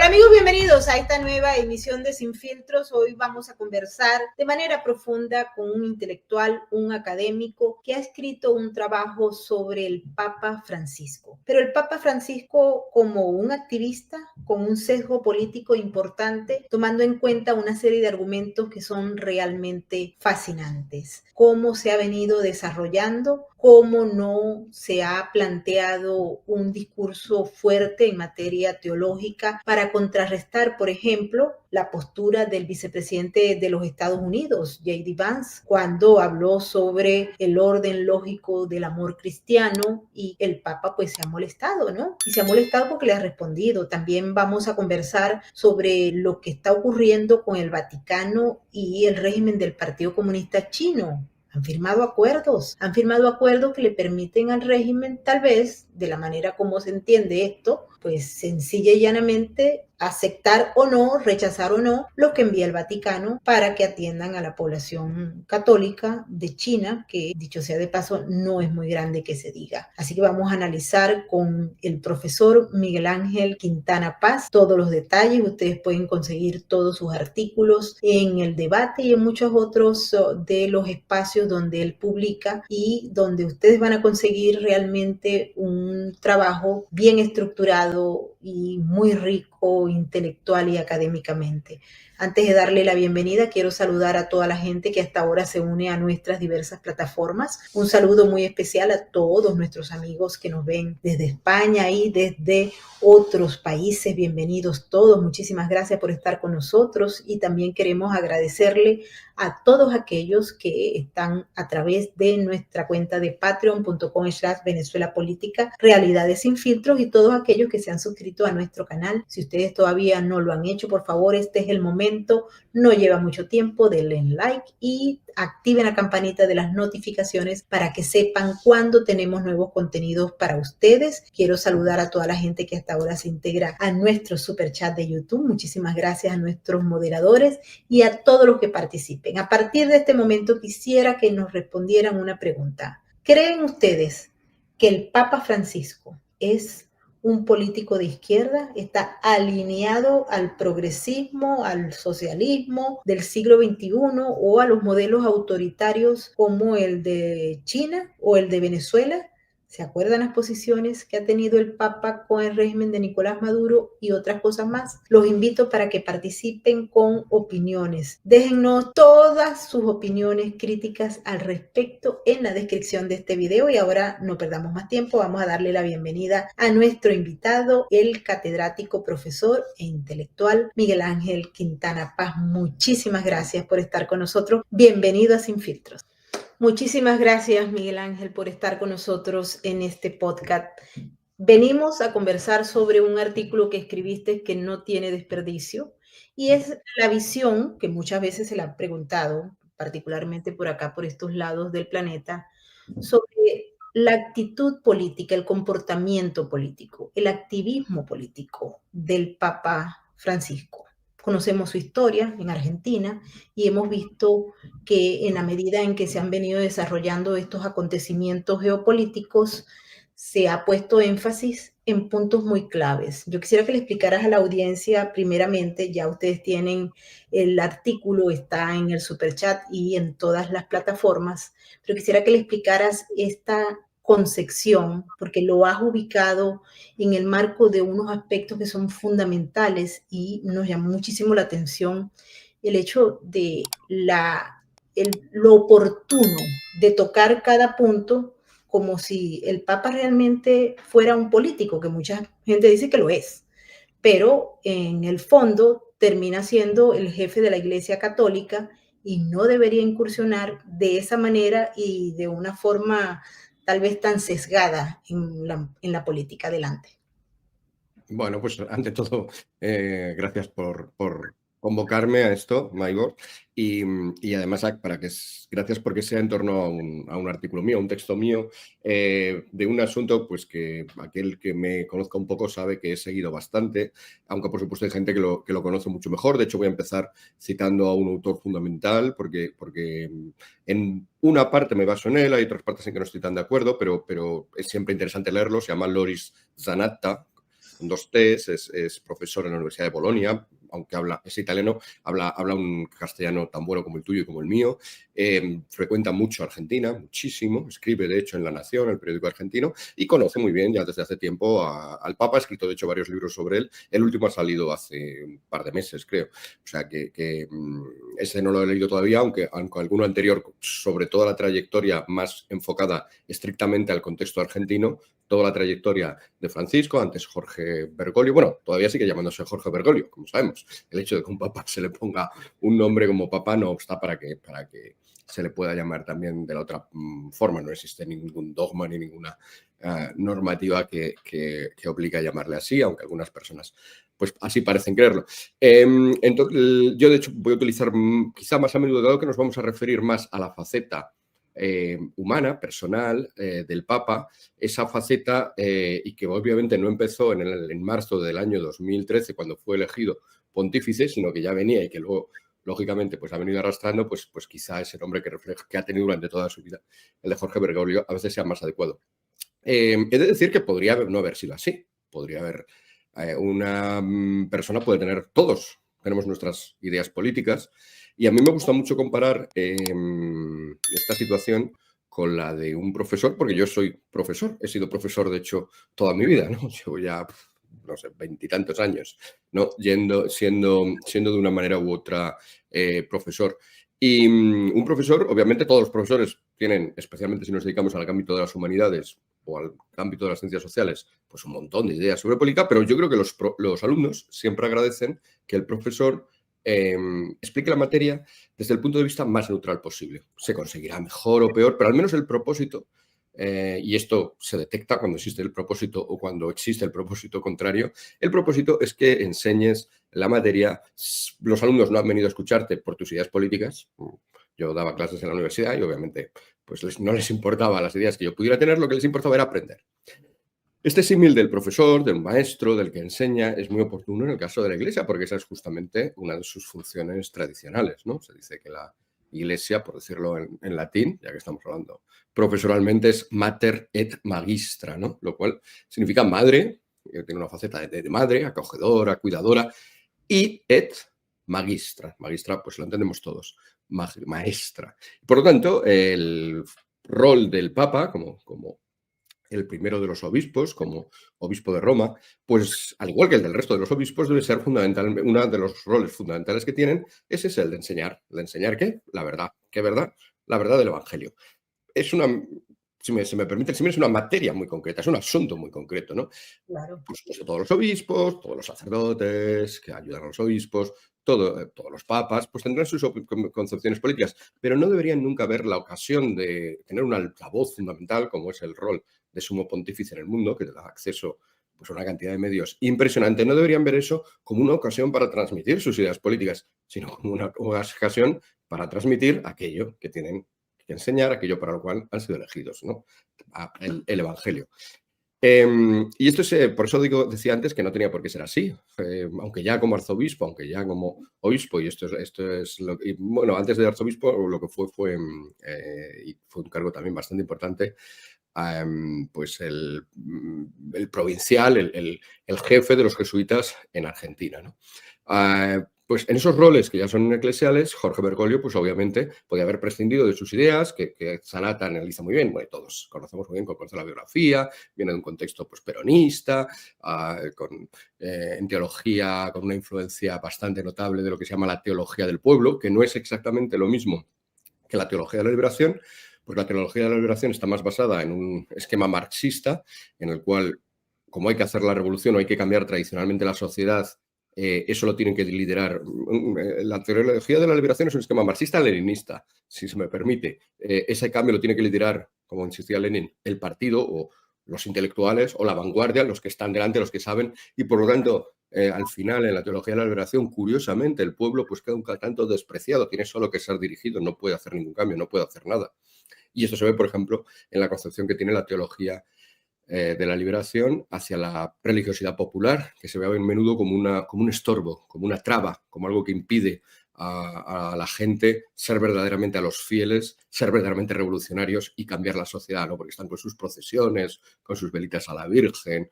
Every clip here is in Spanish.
Hola amigos, bienvenidos a esta nueva emisión de Sin Filtros. Hoy vamos a conversar de manera profunda con un intelectual, un académico que ha escrito un trabajo sobre el Papa Francisco. Pero el Papa Francisco como un activista con un sesgo político importante, tomando en cuenta una serie de argumentos que son realmente fascinantes. Cómo se ha venido desarrollando, cómo no se ha planteado un discurso fuerte en materia teológica para contrarrestar, por ejemplo, la postura del vicepresidente de los Estados Unidos, J.D. Vance, cuando habló sobre el orden lógico del amor cristiano, y el Papa pues se ha molestado, ¿no? Y se ha molestado porque le ha respondido. También vamos a conversar sobre lo que está ocurriendo con el Vaticano y el régimen del Partido Comunista Chino. Han firmado acuerdos que le permiten al régimen, tal vez, de la manera como se entiende esto, pues sencilla y llanamente aceptar o no, rechazar o no lo que envía el Vaticano para que atiendan a la población católica de China, que dicho sea de paso no es muy grande que se diga. Así que vamos a analizar con el profesor Miguel Ángel Quintana Paz todos los detalles. Ustedes pueden conseguir todos sus artículos en El Debate y en muchos otros de los espacios donde él publica y donde ustedes van a conseguir realmente un trabajo bien estructurado y muy rico intelectual y académicamente. Antes de darle la bienvenida, quiero saludar a toda la gente que hasta ahora se une a nuestras diversas plataformas. Un saludo muy especial a todos nuestros amigos que nos ven desde España y desde otros países. Bienvenidos todos. Muchísimas gracias por estar con nosotros y también queremos agradecerle a todos aquellos que están a través de nuestra cuenta de patreon.com/Venezuela Política, Realidades Sin Filtros, y todos aquellos que se han suscrito a nuestro canal. Si ustedes todavía no lo han hecho, por favor, este es el momento. No lleva mucho tiempo, denle like y activen la campanita de las notificaciones para que sepan cuando tenemos nuevos contenidos para ustedes. Quiero saludar a toda la gente que hasta ahora se integra a nuestro super chat de YouTube. Muchísimas gracias a nuestros moderadores y a todos los que participen. A partir de este momento quisiera que nos respondieran una pregunta. ¿Creen ustedes que el Papa Francisco es un político de izquierda? ¿Está alineado al progresismo, al socialismo del siglo XXI o a los modelos autoritarios como el de China o el de Venezuela? ¿Se acuerdan las posiciones que ha tenido el Papa con el régimen de Nicolás Maduro y otras cosas más? Los invito para que participen con opiniones. Déjennos todas sus opiniones críticas al respecto en la descripción de este video. Y ahora no perdamos más tiempo, vamos a darle la bienvenida a nuestro invitado, el catedrático, profesor e intelectual Miguel Ángel Quintana Paz. Muchísimas gracias por estar con nosotros. Bienvenido a Sin Filtros. Muchísimas gracias, Miguel Ángel, por estar con nosotros en este podcast. Venimos a conversar sobre un artículo que escribiste que no tiene desperdicio y es la visión que muchas veces se le ha preguntado, particularmente por acá, por estos lados del planeta, sobre la actitud política, el comportamiento político, el activismo político del Papa Francisco. Conocemos su historia en Argentina y hemos visto que en la medida en que se han venido desarrollando estos acontecimientos geopolíticos, se ha puesto énfasis en puntos muy claves. Yo quisiera que le explicaras a la audiencia, primeramente, ya ustedes tienen el artículo, está en el superchat y en todas las plataformas, pero quisiera que le explicaras esta concepción, porque lo has ubicado en el marco de unos aspectos que son fundamentales y nos llamó muchísimo la atención el hecho de lo oportuno de tocar cada punto como si el Papa realmente fuera un político, que mucha gente dice que lo es, pero en el fondo termina siendo el jefe de la Iglesia Católica y no debería incursionar de esa manera y de una forma tal vez tan sesgada en la política. Adelante. Bueno, pues ante todo, gracias por convocarme a esto, Maigor, y además gracias porque sea en torno a un artículo mío, un texto mío, de un asunto pues que aquel que me conozca un poco sabe que he seguido bastante, aunque por supuesto hay gente que lo conoce mucho mejor. De hecho, voy a empezar citando a un autor fundamental porque en una parte me baso en él, hay otras partes en que no estoy tan de acuerdo, pero es siempre interesante leerlo. Se llama Loris Zanatta. con dos T's, es profesor en la Universidad de Bolonia, aunque es italiano, habla un castellano tan bueno como el tuyo y como el mío, frecuenta mucho Argentina, muchísimo, escribe de hecho en La Nación, el periódico argentino, y conoce muy bien ya desde hace tiempo al Papa, ha escrito de hecho varios libros sobre él, el último ha salido hace un par de meses creo, o sea que ese no lo he leído todavía, aunque alguno anterior sobre toda la trayectoria más enfocada estrictamente al contexto argentino, toda la trayectoria de Francisco, antes Jorge Bergoglio, bueno, todavía sigue llamándose Jorge Bergoglio, como sabemos. El hecho de que un papa se le ponga un nombre como papa no obsta para que se le pueda llamar también de la otra forma. No existe ningún dogma ni ninguna normativa que obligue a llamarle así, aunque algunas personas pues así parecen creerlo. Entonces, yo de hecho voy a utilizar quizá más a menudo, dado que nos vamos a referir más a la faceta humana, personal, del Papa, esa faceta, y que obviamente no empezó en marzo del año 2013, cuando fue elegido pontífice, sino que ya venía y que luego, lógicamente, pues ha venido arrastrando, pues quizá ese nombre que ha tenido durante toda su vida, el de Jorge Bergoglio, a veces sea más adecuado. He de decir que podría no haber sido así. Podría haber una persona puede tener, todos tenemos nuestras ideas políticas, y a mí me gusta mucho comparar esta situación con la de un profesor, porque yo soy profesor, he sido profesor, de hecho, toda mi vida, ¿no? Llevo ya, no sé, 20 y tantos años, ¿no? Siendo de una manera u otra profesor. Y un profesor, obviamente todos los profesores tienen, especialmente si nos dedicamos al ámbito de las humanidades o al ámbito de las ciencias sociales, pues un montón de ideas sobre política, pero yo creo que los alumnos siempre agradecen que el profesor explique la materia desde el punto de vista más neutral posible. Se conseguirá mejor o peor, pero al menos el propósito, y esto se detecta cuando existe el propósito o cuando existe el propósito contrario, el propósito es que enseñes la materia. Los alumnos no han venido a escucharte por tus ideas políticas. Yo daba clases en la universidad y obviamente pues no les importaba las ideas que yo pudiera tener, lo que les importaba era aprender. Este símil del profesor, del maestro, del que enseña, es muy oportuno en el caso de la Iglesia, porque esa es justamente una de sus funciones tradicionales, ¿no? Se dice que la Iglesia, por decirlo en latín, ya que estamos hablando profesoralmente, es mater et magistra, ¿no? Lo cual significa madre, tiene una faceta de madre, acogedora, cuidadora, y et magistra. Magistra, pues lo entendemos todos, maestra. Por lo tanto, el rol del Papa, como el primero de los obispos, como obispo de Roma, pues al igual que el del resto de los obispos, debe ser fundamental, uno de los roles fundamentales que tienen es ese, el de enseñar. ¿De enseñar qué? La verdad. ¿Qué verdad? La verdad del Evangelio. Es una, si se me permite, es una materia muy concreta, es un asunto muy concreto, ¿no? Claro. Pues todos los obispos, todos los sacerdotes que ayudan a los obispos, todos los papas, pues tendrán sus concepciones políticas, pero no deberían nunca ver la ocasión de tener un altavoz fundamental, como es el rol de sumo pontífice en el mundo, que te da acceso pues, a una cantidad de medios impresionante. No deberían ver eso como una ocasión para transmitir sus ideas políticas, sino como una ocasión para transmitir aquello que tienen que enseñar, aquello para lo cual han sido elegidos, ¿no? El Evangelio. Y esto es, por eso decía antes que no tenía por qué ser así, aunque ya como arzobispo, aunque ya como obispo, y esto es lo que, bueno, antes de arzobispo lo que fue y fue un cargo también bastante importante, pues el provincial, el jefe de los jesuitas en Argentina, ¿no? Pues en esos roles que ya son eclesiales, Jorge Bergoglio, pues obviamente podía haber prescindido de sus ideas, que Zanata analiza muy bien, bueno, todos conocemos muy bien, conoce la biografía, viene de un contexto pues, peronista, en teología, con una influencia bastante notable de lo que se llama la teología del pueblo, que no es exactamente lo mismo que la teología de la liberación, pues la teología de la liberación está más basada en un esquema marxista, en el cual, como hay que hacer la revolución o hay que cambiar tradicionalmente la sociedad, eso lo tienen que liderar. La teología de la liberación es un esquema marxista-leninista, si se me permite. Ese cambio lo tiene que liderar, como insistía Lenin, el partido o los intelectuales o la vanguardia, los que están delante, los que saben, y por lo tanto, al final, en la teología de la liberación, curiosamente, el pueblo pues queda un tanto despreciado, tiene solo que ser dirigido, no puede hacer ningún cambio, no puede hacer nada. Y esto se ve, por ejemplo, en la concepción que tiene la teología de la liberación hacia la religiosidad popular, que se ve a menudo como un estorbo, como una traba, como algo que impide a la gente ser verdaderamente, a los fieles, ser verdaderamente revolucionarios y cambiar la sociedad, ¿no? Porque están con sus procesiones, con sus velitas a la Virgen,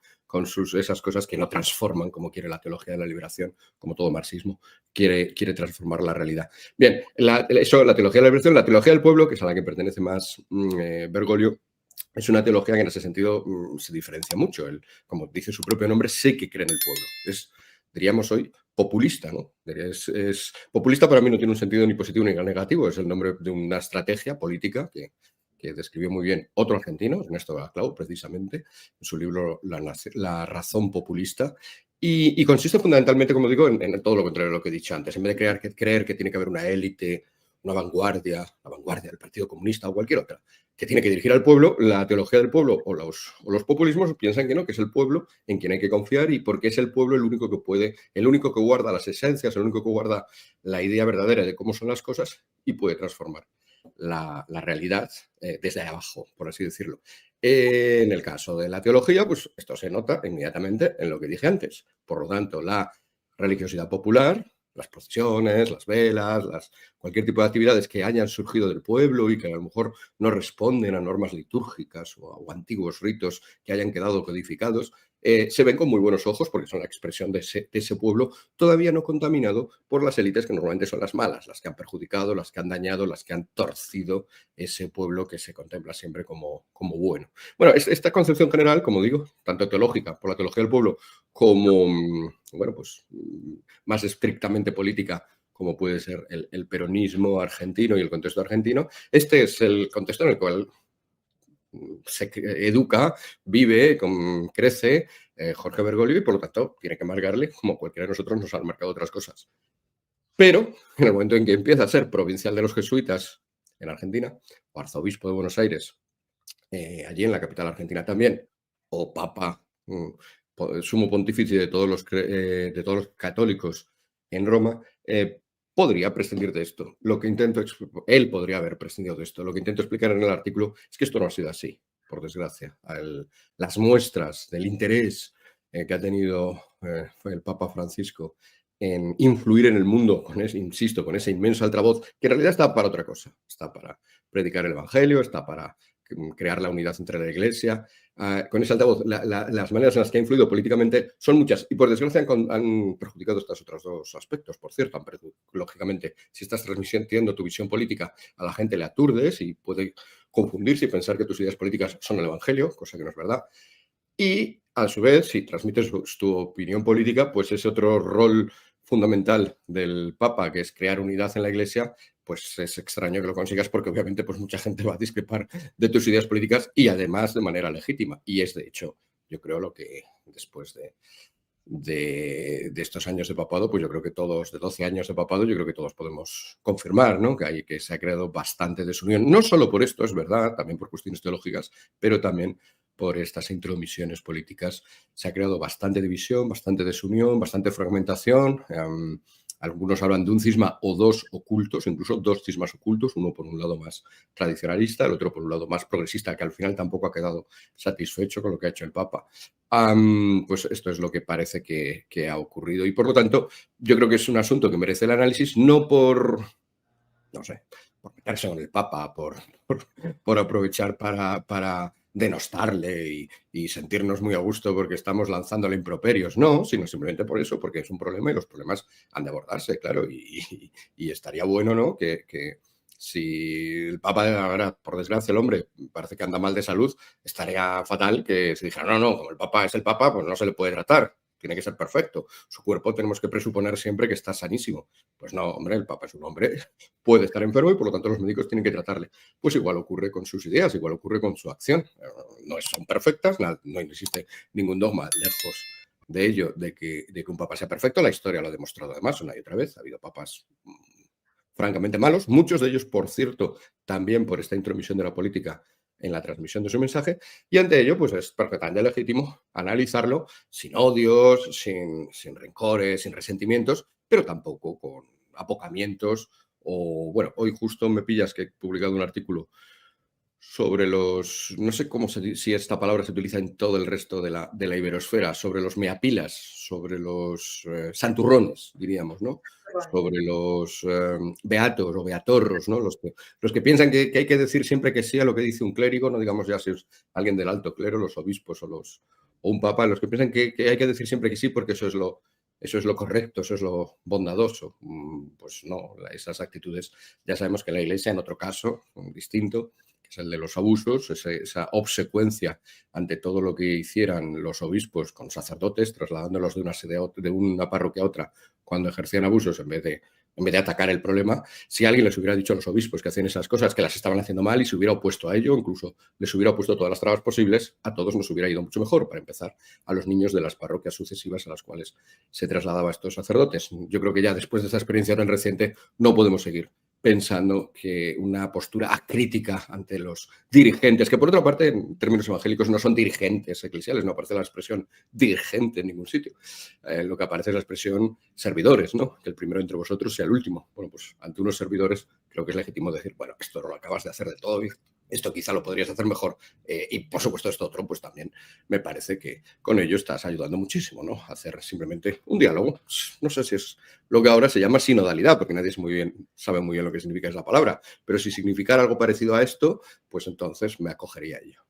esas cosas que no transforman como quiere la teología de la liberación, como todo marxismo, quiere transformar la realidad. Bien, la teología de la liberación, la teología del pueblo, que es a la que pertenece más Bergoglio, es una teología que en ese sentido se diferencia mucho. Él, como dice su propio nombre, sé que cree en el pueblo. Es, diríamos hoy, populista, ¿no? Populista para mí no tiene un sentido ni positivo ni negativo, es el nombre de una estrategia política que describió muy bien otro argentino, Ernesto Laclau, precisamente, en su libro La razón populista, y consiste fundamentalmente, como digo, en todo lo contrario de lo que he dicho antes. En vez de creer que tiene que haber una élite, una vanguardia, la vanguardia del Partido Comunista o cualquier otra, que tiene que dirigir al pueblo, la teología del pueblo o los populismos piensan que no, que es el pueblo en quien hay que confiar y porque es el pueblo el único que puede, el único que guarda las esencias, el único que guarda la idea verdadera de cómo son las cosas y puede transformar la realidad desde abajo, por así decirlo. En el caso de la teología, pues esto se nota inmediatamente en lo que dije antes. Por lo tanto, la religiosidad popular, las procesiones, las velas, cualquier tipo de actividades que hayan surgido del pueblo y que a lo mejor no responden a normas litúrgicas o antiguos ritos que hayan quedado codificados, se ven con muy buenos ojos porque son la expresión de ese pueblo todavía no contaminado por las élites que normalmente son las malas, las que han perjudicado, las que han dañado, las que han torcido ese pueblo que se contempla siempre como bueno. Bueno, esta concepción general, como digo, tanto teológica, por la teología del pueblo, como, bueno, pues más estrictamente política, como puede ser el peronismo argentino y el contexto argentino, este es el contexto en el cual se educa, vive, crece Jorge Bergoglio y por lo tanto tiene que marcarle como cualquiera de nosotros nos han marcado otras cosas. Pero en el momento en que empieza a ser provincial de los jesuitas en Argentina, o arzobispo de Buenos Aires, allí en la capital argentina también, o papa, sumo pontífice de todos los católicos en Roma, podría prescindir de esto. Él podría haber prescindido de esto. Lo que intento explicar en el artículo es que esto no ha sido así, por desgracia. Las muestras del interés que ha tenido el Papa Francisco en influir en el mundo, insisto, con ese inmenso altavoz, que en realidad está para otra cosa. Está para predicar el Evangelio, está para crear la unidad entre la Iglesia. Con ese altavoz, las maneras en las que ha influido políticamente son muchas y por desgracia han perjudicado estos otros dos aspectos. Por cierto, lógicamente, si estás transmitiendo tu visión política a la gente le aturdes y puede confundirse y pensar que tus ideas políticas son el Evangelio, cosa que no es verdad. Y a su vez, si transmites tu opinión política, pues ese otro rol fundamental del Papa, que es crear unidad en la Iglesia, pues es extraño que lo consigas porque obviamente pues mucha gente va a discrepar de tus ideas políticas y además de manera legítima. Y es de hecho, yo creo lo que después de estos años de papado, pues yo creo que todos, de 12 años de papado, yo creo que todos podemos confirmar, ¿no? Que se ha creado bastante desunión, no solo por esto, es verdad, también por cuestiones teológicas, pero también por estas intromisiones políticas. Se ha creado bastante división, bastante desunión, bastante fragmentación. Algunos hablan de un cisma o dos ocultos, incluso dos cismas ocultos, uno por un lado más tradicionalista, el otro por un lado más progresista, que al final tampoco ha quedado satisfecho con lo que ha hecho el Papa. Pues esto es lo que parece que ha ocurrido y por lo tanto yo creo que es un asunto que merece el análisis no por, no sé, por meterse con el Papa, por aprovechar para denostarle y sentirnos muy a gusto porque estamos lanzándole improperios, no, sino simplemente por eso, porque es un problema y los problemas han de abordarse, claro, y estaría bueno, ¿no?, que si el Papa, ahora, por desgracia, el hombre parece que anda mal de salud, estaría fatal que se dijera, no, como el Papa es el Papa, pues no se le puede tratar, tiene que ser perfecto. Su cuerpo tenemos que presuponer siempre que está sanísimo. Pues no, hombre, el Papa es un hombre, puede estar enfermo y por lo tanto los médicos tienen que tratarle. Pues igual ocurre con sus ideas, igual ocurre con su acción. No son perfectas, no existe ningún dogma lejos de ello, de que un papa sea perfecto. La historia lo ha demostrado además una y otra vez. Ha habido papas francamente malos, muchos de ellos, por cierto, también por esta intromisión de la política en la transmisión de su mensaje, y ante ello, pues es perfectamente legítimo analizarlo sin odios, sin rencores, sin resentimientos, pero tampoco con apocamientos o, bueno, hoy justo me pillas que he publicado un artículo sobre los, no sé si esta palabra se utiliza en todo el resto de la iberosfera, sobre los meapilas, sobre los santurrones, diríamos, ¿no? Sobre los beatos o beatorros, ¿no? Los que piensan que hay que decir siempre que sí a lo que dice un clérigo, no digamos ya si es alguien del alto clero, los obispos o un papa, los que piensan que hay que decir siempre que sí porque eso es lo correcto, eso es lo bondadoso. Pues no, esas actitudes ya sabemos que la Iglesia, en otro caso distinto, que es el de los abusos, esa obsecuencia ante todo lo que hicieran los obispos con sacerdotes, trasladándolos de una parroquia a otra cuando ejercían abusos en vez de atacar el problema. Si alguien les hubiera dicho a los obispos que hacían esas cosas, que las estaban haciendo mal y se hubiera opuesto a ello, incluso les hubiera puesto todas las trabas posibles, a todos nos hubiera ido mucho mejor, para empezar, a los niños de las parroquias sucesivas a las cuales se trasladaba a estos sacerdotes. Yo creo que ya después de esta experiencia tan reciente no podemos seguir pensando que una postura acrítica ante los dirigentes, que por otra parte en términos evangélicos no son dirigentes eclesiales, no aparece la expresión dirigente en ningún sitio. Lo que aparece es la expresión servidores, ¿no? Que el primero entre vosotros sea el último. Bueno, pues ante unos servidores creo que es legítimo decir, bueno, esto lo acabas de hacer de todo, esto quizá lo podrías hacer mejor, y por supuesto esto otro, pues también me parece que con ello estás ayudando muchísimo, ¿no? A hacer simplemente un diálogo. No sé si es lo que ahora se llama sinodalidad, porque nadie sabe muy bien lo que significa esa palabra, pero si significara algo parecido a esto, pues entonces me acogería a ello.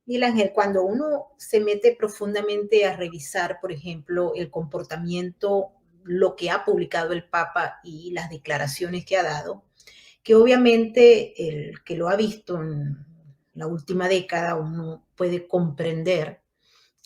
Miguel Ángel, cuando uno se mete profundamente a revisar, por ejemplo, el comportamiento, lo que ha publicado el Papa y las declaraciones que ha dado, que obviamente el que lo ha visto en la última década, uno puede comprender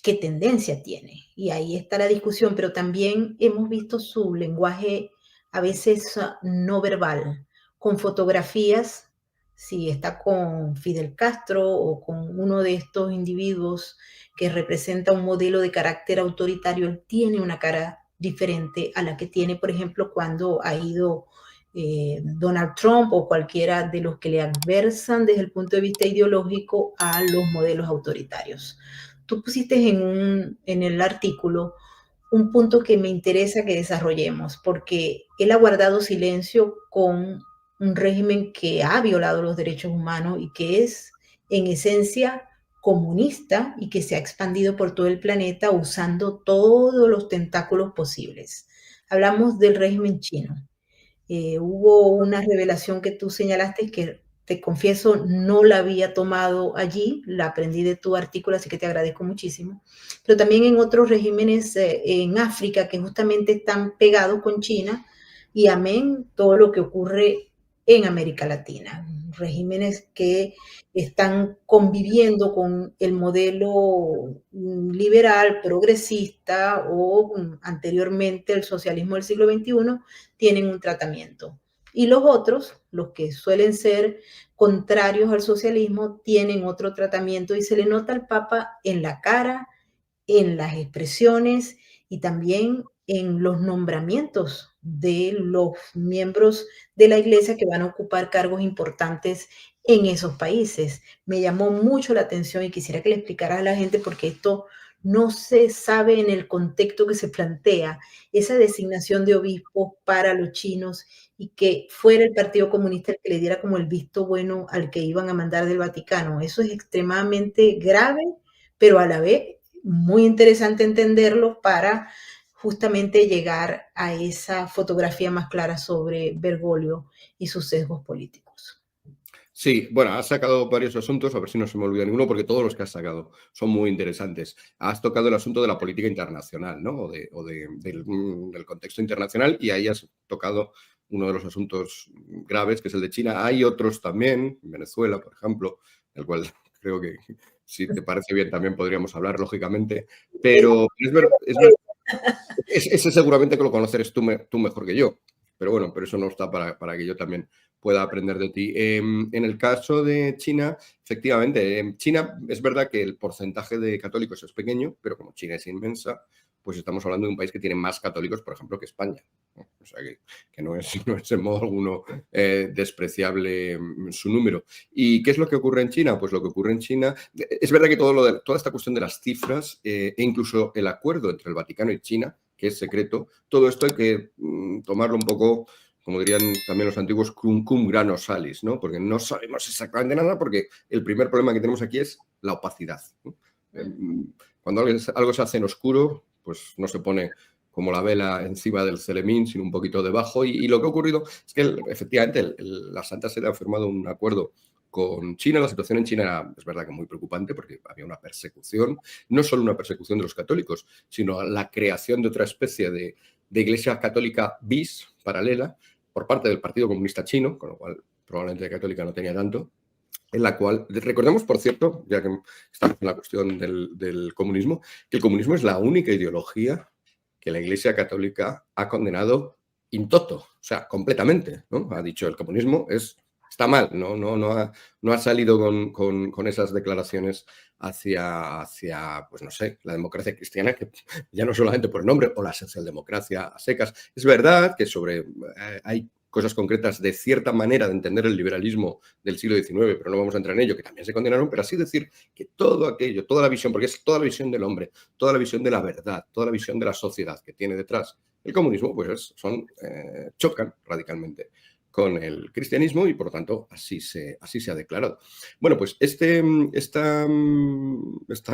qué tendencia tiene. Y ahí está la discusión, pero también hemos visto su lenguaje a veces no verbal, con fotografías, si está con Fidel Castro o con uno de estos individuos que representa un modelo de carácter autoritario, él tiene una cara diferente a la que tiene, por ejemplo, cuando ha ido Donald Trump o cualquiera de los que le adversan desde el punto de vista ideológico a los modelos autoritarios. Tú pusiste en el artículo un punto que me interesa que desarrollemos, porque él ha guardado silencio con un régimen que ha violado los derechos humanos y que es en esencia comunista y que se ha expandido por todo el planeta usando todos los tentáculos posibles. Hablamos del régimen chino. Hubo una revelación que tú señalaste que te confieso no la había tomado allí, la aprendí de tu artículo, así que te agradezco muchísimo. Pero también en otros regímenes en África que justamente están pegados con China y amén todo lo que ocurre en América Latina. Regímenes que están conviviendo con el modelo liberal, progresista o anteriormente el socialismo del siglo XXI, tienen un tratamiento. Y los otros, los que suelen ser contrarios al socialismo, tienen otro tratamiento y se le nota al Papa en la cara, en las expresiones y también en los nombramientos de los miembros de la iglesia que van a ocupar cargos importantes en esos países. Me llamó mucho la atención y quisiera que le explicaras a la gente porque esto no se sabe en el contexto que se plantea, esa designación de obispos para los chinos y que fuera el Partido Comunista el que le diera como el visto bueno al que iban a mandar del Vaticano. Eso es extremadamente grave, pero a la vez muy interesante entenderlo para justamente llegar a esa fotografía más clara sobre Bergoglio y sus sesgos políticos. Sí, bueno, has sacado varios asuntos, a ver si no se me olvida ninguno, porque todos los que has sacado son muy interesantes. Has tocado el asunto de la política internacional, ¿no? Del contexto internacional, y ahí has tocado uno de los asuntos graves, que es el de China. Hay otros también, Venezuela, por ejemplo, del cual creo que, si te parece bien, también podríamos hablar, lógicamente, pero ese seguramente que lo conocerás tú mejor que yo. Pero bueno, pero eso no está para que yo también pueda aprender de ti. En el caso de China, efectivamente, en China es verdad que el porcentaje de católicos es pequeño, pero como China es inmensa, pues estamos hablando de un país que tiene más católicos, por ejemplo, que España. O sea, que no es en modo alguno despreciable su número. ¿Y qué es lo que ocurre en China? Pues lo que ocurre en China, es verdad que toda esta cuestión de las cifras e incluso el acuerdo entre el Vaticano y China, que es secreto, todo esto hay que tomarlo un poco, como dirían también los antiguos, cum grano salis, ¿no? Porque no sabemos exactamente nada, porque el primer problema que tenemos aquí es la opacidad, ¿no? Cuando algo se hace en oscuro, pues no se pone como la vela encima del celemín, sino un poquito debajo. Y lo que ha ocurrido es que efectivamente la Santa Sede ha firmado un acuerdo con China. La situación en China era, es verdad que muy preocupante porque había una persecución, no solo una persecución de los católicos, sino la creación de otra especie de iglesia católica bis, paralela, por parte del Partido Comunista Chino, con lo cual probablemente de católica no tenía tanto, en la cual, recordemos, por cierto, ya que estamos en la cuestión del comunismo, que el comunismo es la única ideología que la Iglesia Católica ha condenado in toto, o sea, completamente, ¿no? Ha dicho el comunismo está mal, no ha salido con esas declaraciones hacia, pues no sé, la democracia cristiana, que ya no solamente por el nombre, o la socialdemocracia a secas. Es verdad que hay cosas concretas de cierta manera de entender el liberalismo del siglo XIX, pero no vamos a entrar en ello, que también se condenaron, pero así decir que todo aquello, toda la visión, porque es toda la visión del hombre, toda la visión de la verdad, toda la visión de la sociedad que tiene detrás el comunismo, pues chocan radicalmente con el cristianismo y, por lo tanto, así se ha declarado. Bueno, pues esta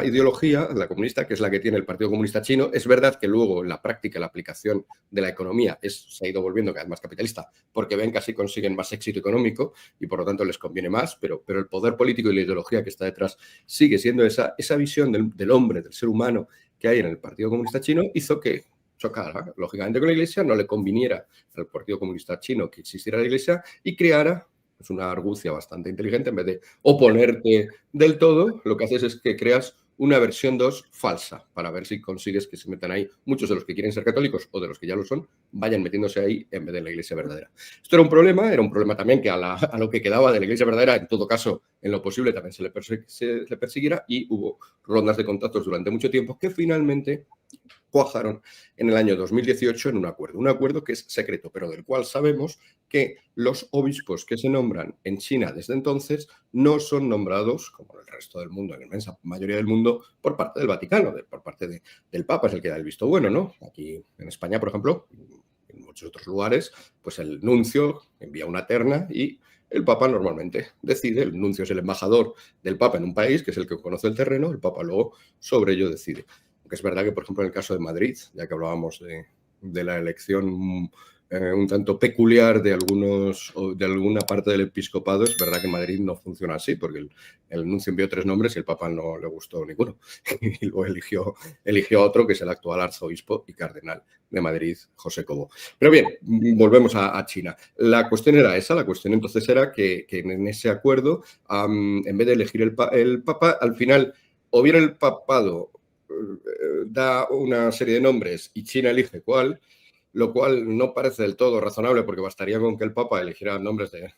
ideología, la comunista, que es la que tiene el Partido Comunista Chino, es verdad que luego en la práctica, la aplicación de la economía se ha ido volviendo cada vez más capitalista porque ven que así consiguen más éxito económico y, por lo tanto, les conviene más, pero el poder político y la ideología que está detrás sigue siendo esa visión del hombre, del ser humano que hay en el Partido Comunista Chino, hizo que chocara, lógicamente, con la Iglesia, no le conviniera al Partido Comunista Chino que existiera la Iglesia y creara una argucia bastante inteligente. En vez de oponerte del todo, lo que haces es que creas una versión 2 falsa para ver si consigues que se metan ahí muchos de los que quieren ser católicos o de los que ya lo son, vayan metiéndose ahí en vez de la Iglesia verdadera. Esto era un problema también que a lo que quedaba de la Iglesia verdadera, en todo caso, en lo posible también se le persiguiera, y hubo rondas de contactos durante mucho tiempo que finalmente cuajaron en el año 2018 en un acuerdo que es secreto, pero del cual sabemos que los obispos que se nombran en China desde entonces no son nombrados, como en el resto del mundo, en la inmensa mayoría del mundo, por parte del Vaticano, por parte del Papa, es el que da el visto bueno, ¿no? Aquí en España, por ejemplo, en muchos otros lugares, pues el nuncio envía una terna y el Papa normalmente decide. El nuncio es el embajador del Papa en un país, que es el que conoce el terreno, el Papa luego sobre ello decide. Aunque es verdad que, por ejemplo, en el caso de Madrid, ya que hablábamos de la elección un tanto peculiar de alguna parte del episcopado, es verdad que en Madrid no funciona así, porque el nuncio envió 3 nombres y el Papa no le gustó ninguno. Y luego eligió a otro, que es el actual arzobispo y cardenal de Madrid, José Cobo. Pero bien, volvemos a China. La cuestión era esa, la cuestión entonces era que en ese acuerdo, en vez de elegir el Papa, al final, o bien el papado da una serie de nombres y China elige cuál, lo cual no parece del todo razonable, porque bastaría con que el Papa eligiera nombres de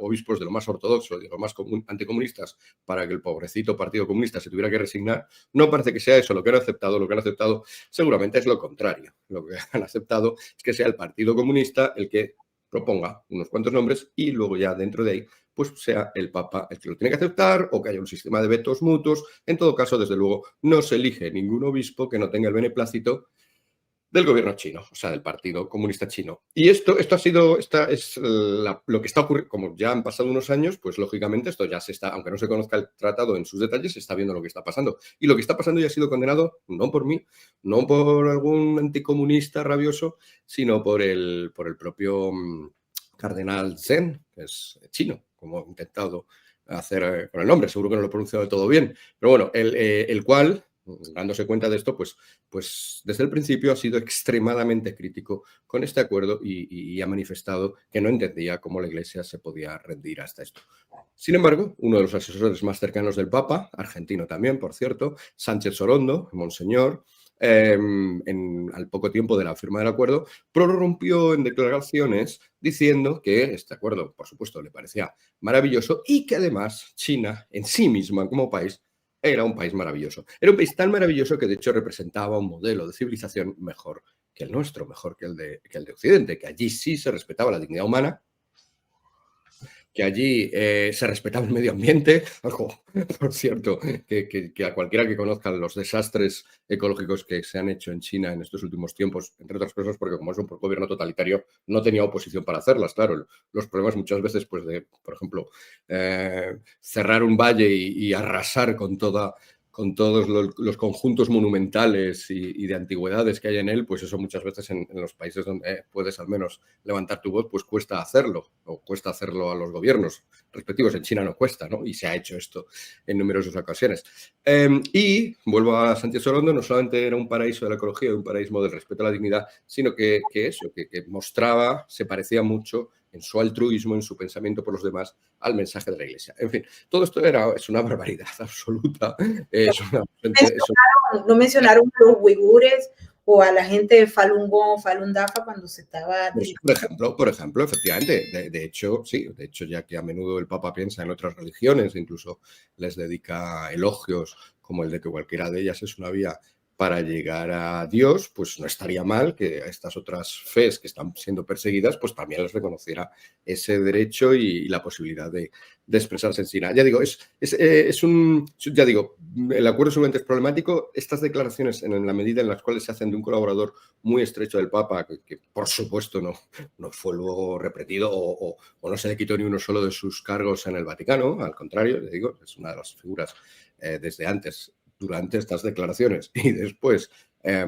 obispos de lo más ortodoxo y de lo más anticomunistas para que el pobrecito Partido Comunista se tuviera que resignar. No parece que sea eso lo que han aceptado. Lo que han aceptado seguramente es lo contrario. Lo que han aceptado es que sea el Partido Comunista el que proponga unos cuantos nombres y luego ya dentro de ahí pues sea el Papa el que lo tiene que aceptar, o que haya un sistema de vetos mutuos. En todo caso, desde luego, no se elige ningún obispo que no tenga el beneplácito del gobierno chino, o sea, del Partido Comunista Chino. Y esto es lo que está ocurriendo. Como ya han pasado unos años, pues lógicamente esto ya se está, aunque no se conozca el tratado en sus detalles, se está viendo lo que está pasando. Y lo que está pasando ya ha sido condenado, no por mí, no por algún anticomunista rabioso, sino por el propio cardenal Zen, que es chino, como he intentado hacer con el nombre. Seguro que no lo he pronunciado de todo bien. Pero bueno, el cual, dándose cuenta de esto, pues desde el principio ha sido extremadamente crítico con este acuerdo y ha manifestado que no entendía cómo la Iglesia se podía rendir hasta esto. Sin embargo, uno de los asesores más cercanos del Papa, argentino también, por cierto, Sánchez Sorondo, Monseñor, al poco tiempo de la firma del acuerdo, prorrumpió en declaraciones diciendo que este acuerdo, por supuesto, le parecía maravilloso y que además China en sí misma como país era un país maravilloso. Era un país tan maravilloso que de hecho representaba un modelo de civilización mejor que el nuestro, mejor que el de Occidente, que allí sí se respetaba la dignidad humana, que allí se respetaba el medio ambiente, algo, por cierto, que a cualquiera que conozca los desastres ecológicos que se han hecho en China en estos últimos tiempos, entre otras cosas porque como es un gobierno totalitario, no tenía oposición para hacerlas, claro. Los problemas muchas veces, pues de, por ejemplo, cerrar un valle y arrasar con toda con todos los conjuntos monumentales y de antigüedades que hay en él, pues eso muchas veces en los países donde puedes al menos levantar tu voz, pues cuesta hacerlo, o cuesta hacerlo a los gobiernos respectivos. En China no cuesta, ¿no? Y se ha hecho esto en numerosas ocasiones. Y vuelvo a Sánchez Sorondo, no solamente era un paraíso de la ecología, un paraíso del respeto a la dignidad, sino que mostraba, se parecía mucho en su altruismo, en su pensamiento por los demás, al mensaje de la Iglesia. En fin, todo esto es una barbaridad absoluta. No mencionaron a los uigures o a la gente de Falun Gong, Falun Dafa cuando se estaba... Por ejemplo, efectivamente, de hecho, sí, de hecho, ya que a menudo el Papa piensa en otras religiones, incluso les dedica elogios como el de que cualquiera de ellas es una vía para llegar a Dios, pues no estaría mal que a estas otras fes que están siendo perseguidas, pues también les reconociera ese derecho y la posibilidad de expresarse en China. Ya digo, ya digo, el acuerdo seguramente es problemático. Estas declaraciones, en la medida en las cuales se hacen de un colaborador muy estrecho del Papa, que por supuesto no fue luego repetido o no se le quitó ni uno solo de sus cargos en el Vaticano, al contrario, le digo, es una de las figuras desde antes, durante estas declaraciones y después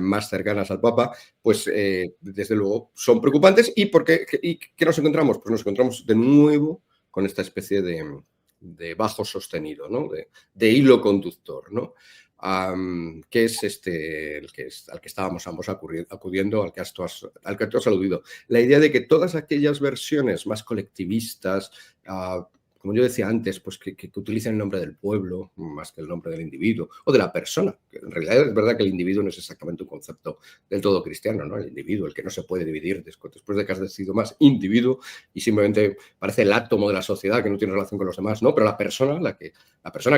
más cercanas al Papa, pues desde luego son preocupantes. ¿Y qué nos encontramos? Pues nos encontramos de nuevo con esta especie de bajo sostenido, ¿no? De hilo conductor, ¿no? Que es al que estábamos ambos acudiendo, al que tú has aludido. La idea de que todas aquellas versiones más colectivistas, como yo decía antes, pues que utilicen el nombre del pueblo más que el nombre del individuo o de la persona. Que en realidad es verdad que el individuo no es exactamente un concepto del todo cristiano, ¿no? El individuo, el que no se puede dividir después de que has decidido más individuo y simplemente parece el átomo de la sociedad que no tiene relación con los demás, ¿no? Pero la persona que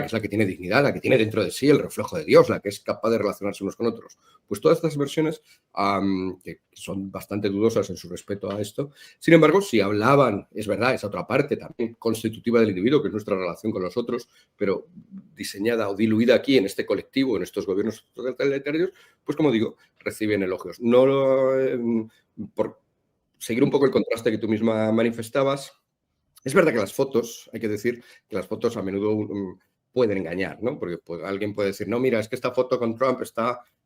es la que tiene dignidad, la que tiene dentro de sí el reflejo de Dios, la que es capaz de relacionarse unos con otros. Pues todas estas versiones que son bastante dudosas en su respeto a esto, sin embargo, si hablaban, es verdad, esa otra parte también constitutiva del individuo, que es nuestra relación con los otros, pero diseñada o diluida aquí en este colectivo, en estos gobiernos totalitarios, pues como digo, reciben elogios. Por seguir un poco el contraste que tú misma manifestabas, es verdad que las fotos, hay que decir que las fotos a menudo pueden engañar, ¿no? Porque alguien puede decir, no, mira, es que esta foto con Trump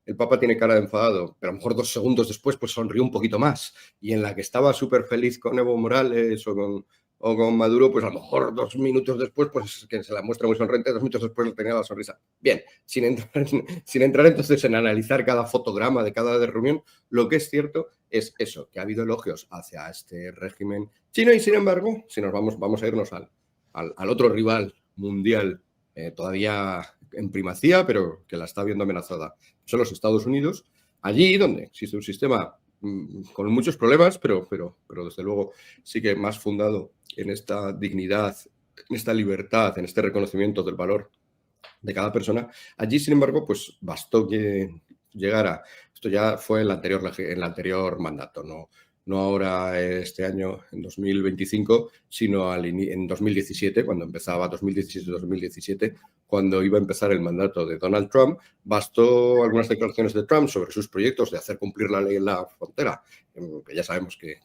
el Papa tiene cara de enfadado, pero a lo mejor 2 segundos después pues sonrió un poquito más. Y en la que estaba súper feliz con Evo Morales o con Maduro, pues a lo mejor 2 minutos después, pues que se la muestra muy sonriente, 2 minutos después tenía la sonrisa. Bien, sin entrar entonces en analizar cada fotograma de cada reunión, lo que es cierto es eso, que ha habido elogios hacia este régimen chino y, sin embargo, si vamos a irnos al otro rival mundial todavía en primacía, pero que la está viendo amenazada, son los Estados Unidos, allí donde existe un sistema con muchos problemas, pero desde luego sí que más fundado en esta dignidad, en esta libertad, en este reconocimiento del valor de cada persona. Allí, sin embargo, pues bastó que llegara, esto ya fue en el anterior mandato, no ahora este año, en 2025, sino en 2017, cuando empezaba 2017, cuando iba a empezar el mandato de Donald Trump, bastó algunas declaraciones de Trump sobre sus proyectos de hacer cumplir la ley en la frontera, que ya sabemos que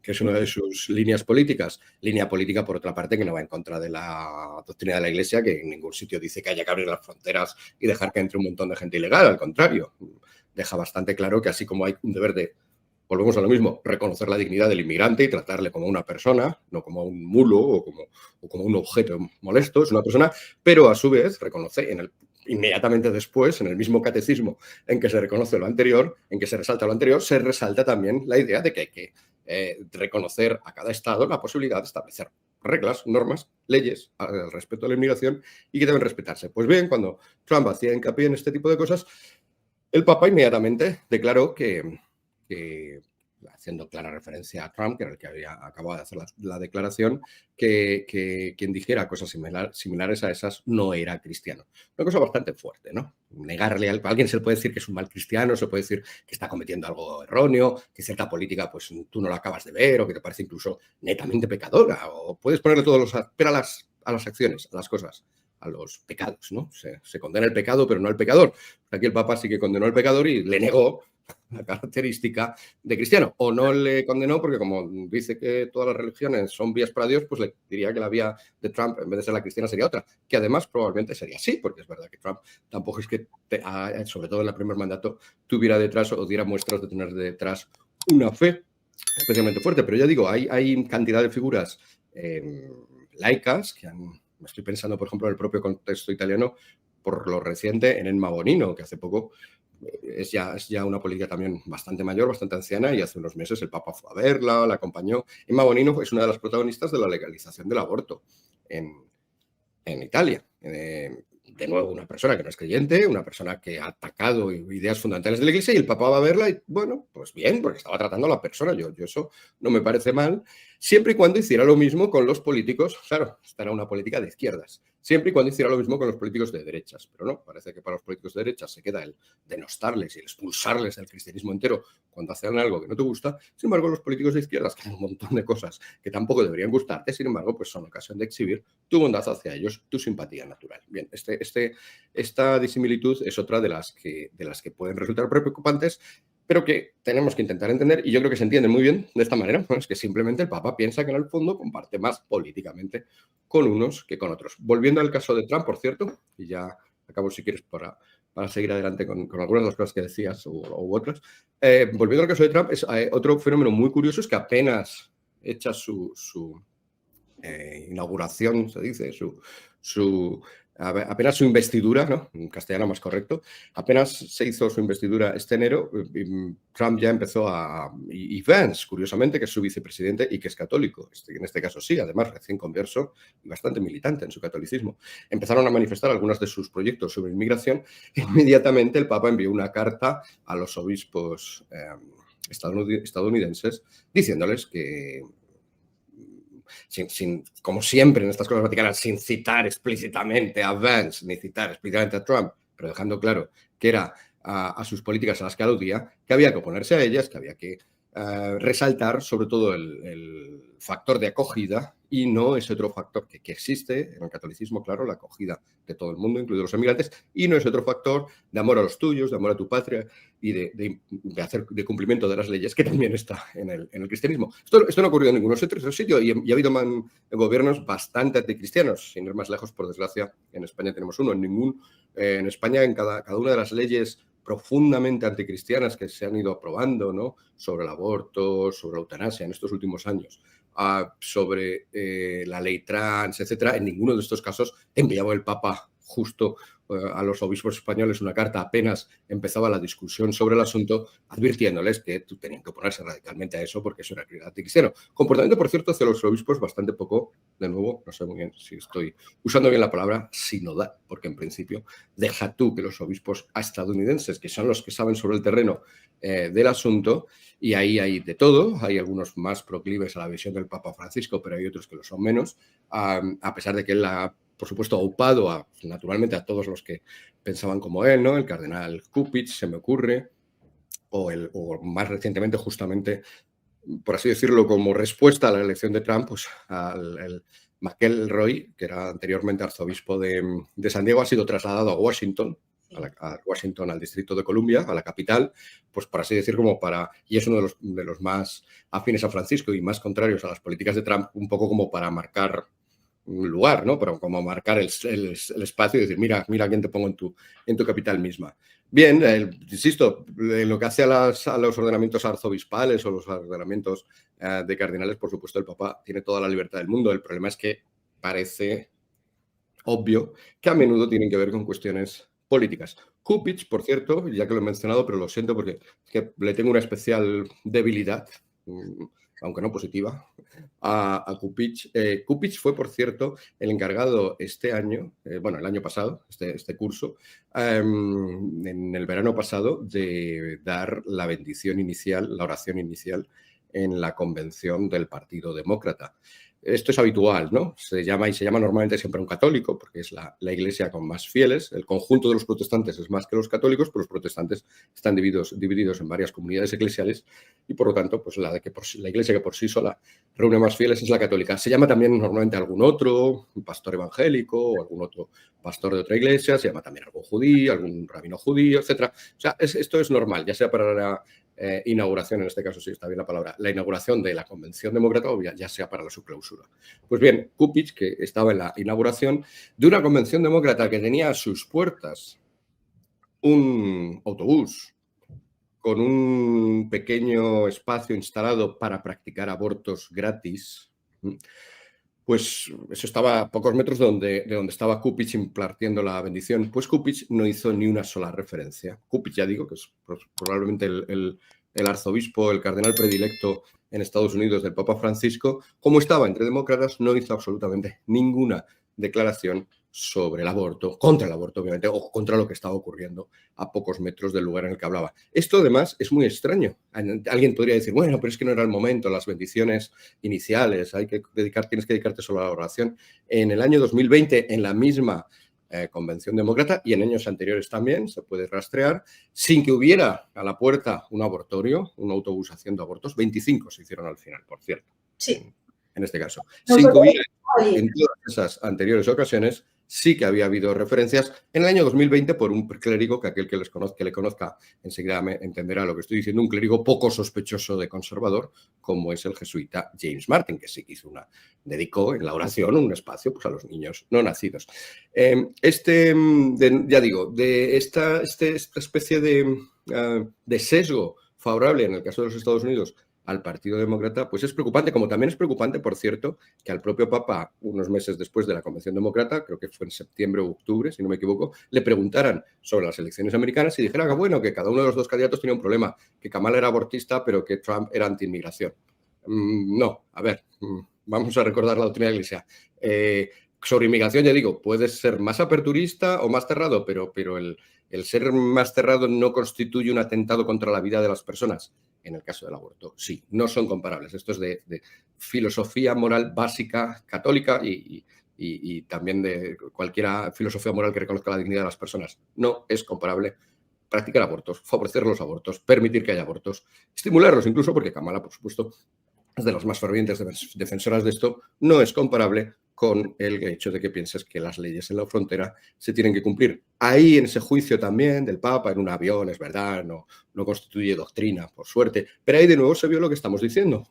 es una de sus líneas políticas. Línea política, por otra parte, que no va en contra de la doctrina de la Iglesia, que en ningún sitio dice que haya que abrir las fronteras y dejar que entre un montón de gente ilegal. Al contrario, deja bastante claro que así como hay un deber de, volvemos a lo mismo, reconocer la dignidad del inmigrante y tratarle como una persona, no como un mulo o como un objeto molesto, es una persona, pero a su vez reconoce inmediatamente después, en el mismo catecismo en que se reconoce lo anterior, en que se resalta lo anterior, se resalta también la idea de que hay que reconocer a cada Estado la posibilidad de establecer reglas, normas, leyes al respeto a la inmigración y que deben respetarse. Pues bien, cuando Trump hacía hincapié en este tipo de cosas, el Papa inmediatamente declaró que haciendo clara referencia a Trump, que era el que había acabado de hacer la declaración, que quien dijera cosas similares a esas no era cristiano. Una cosa bastante fuerte, ¿no? Negarle a alguien se le puede decir que es un mal cristiano, se puede decir que está cometiendo algo erróneo, que cierta política pues tú no la acabas de ver o que te parece incluso netamente pecadora, o puedes ponerle pero a las acciones, a las cosas, a los pecados, ¿no? Se condena el pecado, pero no al pecador. Aquí el Papa sí que condenó al pecador y le negó la característica de cristiano. O no le condenó porque, como dice que todas las religiones son vías para Dios, pues le diría que la vía de Trump, en vez de ser la cristiana, sería otra. Que además probablemente sería así, porque es verdad que Trump tampoco es que, sobre todo en el primer mandato, tuviera detrás o diera muestras de tener detrás una fe especialmente fuerte. Pero ya digo, hay cantidad de figuras laicas que me estoy pensando, por ejemplo, en el propio contexto italiano, por lo reciente, en Emma Bonino, que hace poco es ya una política también bastante mayor, bastante anciana, y hace unos meses el Papa fue a verla, la acompañó. Emma Bonino es una de las protagonistas de la legalización del aborto en Italia. De nuevo, una persona que no es creyente, una persona que ha atacado ideas fundamentales de la Iglesia, y el Papa va a verla y, bueno, pues bien, porque estaba tratando a la persona. Yo eso no me parece mal, siempre y cuando hiciera lo mismo con los políticos. Claro, esta era una política de izquierdas. Siempre y cuando hiciera lo mismo con los políticos de derechas. Pero no, parece que para los políticos de derechas se queda el denostarles y el expulsarles del cristianismo entero cuando hacen algo que no te gusta. Sin embargo, los políticos de izquierdas, que hay un montón de cosas que tampoco deberían gustarte, sin embargo, pues son ocasión de exhibir tu bondad hacia ellos, tu simpatía natural. Bien, esta disimilitud es otra de las que pueden resultar preocupantes, pero que tenemos que intentar entender, y yo creo que se entiende muy bien de esta manera. Bueno, es que simplemente el Papa piensa que en el fondo comparte más políticamente con unos que con otros. Volviendo al caso de Trump, por cierto, y ya acabo si quieres para seguir adelante con algunas de las cosas que decías u otras. Volviendo al caso de Trump, otro fenómeno muy curioso es que apenas hecha su inauguración, se dice, apenas su investidura, ¿no? En castellano más correcto, apenas se hizo su investidura este enero, Trump ya empezó y Vance, curiosamente, que es su vicepresidente y que es católico, en este caso sí, además recién converso y bastante militante en su catolicismo, empezaron a manifestar algunos de sus proyectos sobre inmigración. Inmediatamente el Papa envió una carta a los obispos estadounidenses diciéndoles que, como siempre en estas cosas vaticanas, sin citar explícitamente a Vance ni citar explícitamente a Trump, pero dejando claro que era a sus políticas a las que aludía, que había que oponerse a ellas, que había que resaltar sobre todo el factor de acogida y no ese otro factor que existe en el catolicismo, claro, la acogida de todo el mundo, incluidos los emigrantes, y no es otro factor de amor a los tuyos, de amor a tu patria y de cumplimiento de las leyes, que también está en el cristianismo. Esto no ha ocurrido en ningún otro sitio y ha habido gobiernos bastante anticristianos, sin ir más lejos, por desgracia, en España tenemos uno. En España, en cada una de las leyes profundamente anticristianas que se han ido aprobando, ¿no? Sobre el aborto, sobre la eutanasia en estos últimos años, sobre la ley trans, etcétera, en ninguno de estos casos enviaba el Papa justo a los obispos españoles una carta apenas empezaba la discusión sobre el asunto, advirtiéndoles que tenían que oponerse radicalmente a eso porque eso era anticristiano. Comportamiento, por cierto, hacia los obispos bastante poco, de nuevo, no sé muy bien si estoy usando bien la palabra, sinodal, porque en principio deja tú que los obispos estadounidenses, que son los que saben sobre el terreno del asunto, y ahí hay de todo, hay algunos más proclives a la visión del Papa Francisco, pero hay otros que lo son menos, a pesar de que él por supuesto, aupado naturalmente a todos los que pensaban como él, ¿no? El cardenal Cupich, se me ocurre, o más recientemente, justamente, por así decirlo, como respuesta a la elección de Trump, pues el McElroy, que era anteriormente arzobispo de San Diego, ha sido trasladado a Washington, al Distrito de Columbia, a la capital, pues por así decir, y es uno de los más afines a Francisco y más contrarios a las políticas de Trump, un poco como para marcar un lugar, ¿no? Pero como marcar el espacio y decir, mira quién te pongo en tu capital misma. Bien, insisto, en lo que hace a los ordenamientos arzobispales o los ordenamientos de cardenales, por supuesto, el Papa tiene toda la libertad del mundo. El problema es que parece obvio que a menudo tienen que ver con cuestiones políticas. Cupich, por cierto, ya que lo he mencionado, pero lo siento porque es que le tengo una especial debilidad, aunque no positiva, a Cupich. Cupich fue, por cierto, el encargado este año, el año pasado, este curso, en el verano pasado, de dar la bendición inicial, la oración inicial en la convención del Partido Demócrata. esto es habitual, ¿no? Se llama normalmente siempre a un católico, porque es la iglesia con más fieles. El conjunto de los protestantes es más que los católicos, pero los protestantes están divididos en varias comunidades eclesiales y, por lo tanto, pues la iglesia que por sí sola reúne más fieles es la católica. Se llama también normalmente algún otro, un pastor evangélico o algún otro pastor de otra iglesia, se llama también algún judío, algún rabino judío, etc. O sea, esto es normal, ya sea para la inauguración, en este caso sí está bien la palabra, la inauguración de la Convención Demócrata o ya sea para su clausura. Pues bien, Cupich, que estaba en la inauguración de una Convención Demócrata que tenía a sus puertas un autobús con un pequeño espacio instalado para practicar abortos gratis, pues eso estaba a pocos metros de donde estaba Cupich impartiendo la bendición. Pues Cupich no hizo ni una sola referencia. Cupich, ya digo, que es probablemente el arzobispo, el cardenal predilecto en Estados Unidos del Papa Francisco, como estaba entre demócratas, no hizo absolutamente ninguna declaración sobre el aborto, contra el aborto, obviamente, o contra lo que estaba ocurriendo a pocos metros del lugar en el que hablaba. Esto, además, es muy extraño. Alguien podría decir, bueno, pero es que no era el momento, las bendiciones iniciales, tienes que dedicarte solo a la oración. En el año 2020, en la misma Convención Demócrata, y en años anteriores también, se puede rastrear, sin que hubiera a la puerta un abortorio, un autobús haciendo abortos, 25 se hicieron al final, por cierto, sí. En este caso. Sin que hubiera en todas esas anteriores ocasiones, sí que había habido referencias en el año 2020 por un clérigo, que aquel que le conozca enseguida me entenderá lo que estoy diciendo, un clérigo poco sospechoso de conservador, como es el jesuita James Martin, que sí que dedicó en la oración un espacio pues, a los niños no nacidos. Ya digo, de esta especie de sesgo favorable en el caso de los Estados Unidos al Partido Demócrata, pues es preocupante, como también es preocupante, por cierto, que al propio Papa, unos meses después de la Convención Demócrata, creo que fue en septiembre o octubre, si no me equivoco, le preguntaran sobre las elecciones americanas y dijera que, bueno, que cada uno de los dos candidatos tenía un problema, que Kamala era abortista, pero que Trump era anti-inmigración. No, a ver, vamos a recordar la doctrina de la Iglesia. Sobre inmigración, ya digo, puedes ser más aperturista o más cerrado, pero el ser más cerrado no constituye un atentado contra la vida de las personas. En el caso del aborto, sí, no son comparables. Esto es de filosofía moral básica católica y también de cualquier filosofía moral que reconozca la dignidad de las personas. No es comparable practicar abortos, favorecer los abortos, permitir que haya abortos, estimularlos incluso, porque Kamala, por supuesto, es de las más fervientes defensoras de esto, no es comparable con el hecho de que pienses que las leyes en la frontera se tienen que cumplir. Ahí, en ese juicio también del Papa, en un avión, es verdad, no constituye doctrina, por suerte, pero ahí de nuevo se vio lo que estamos diciendo.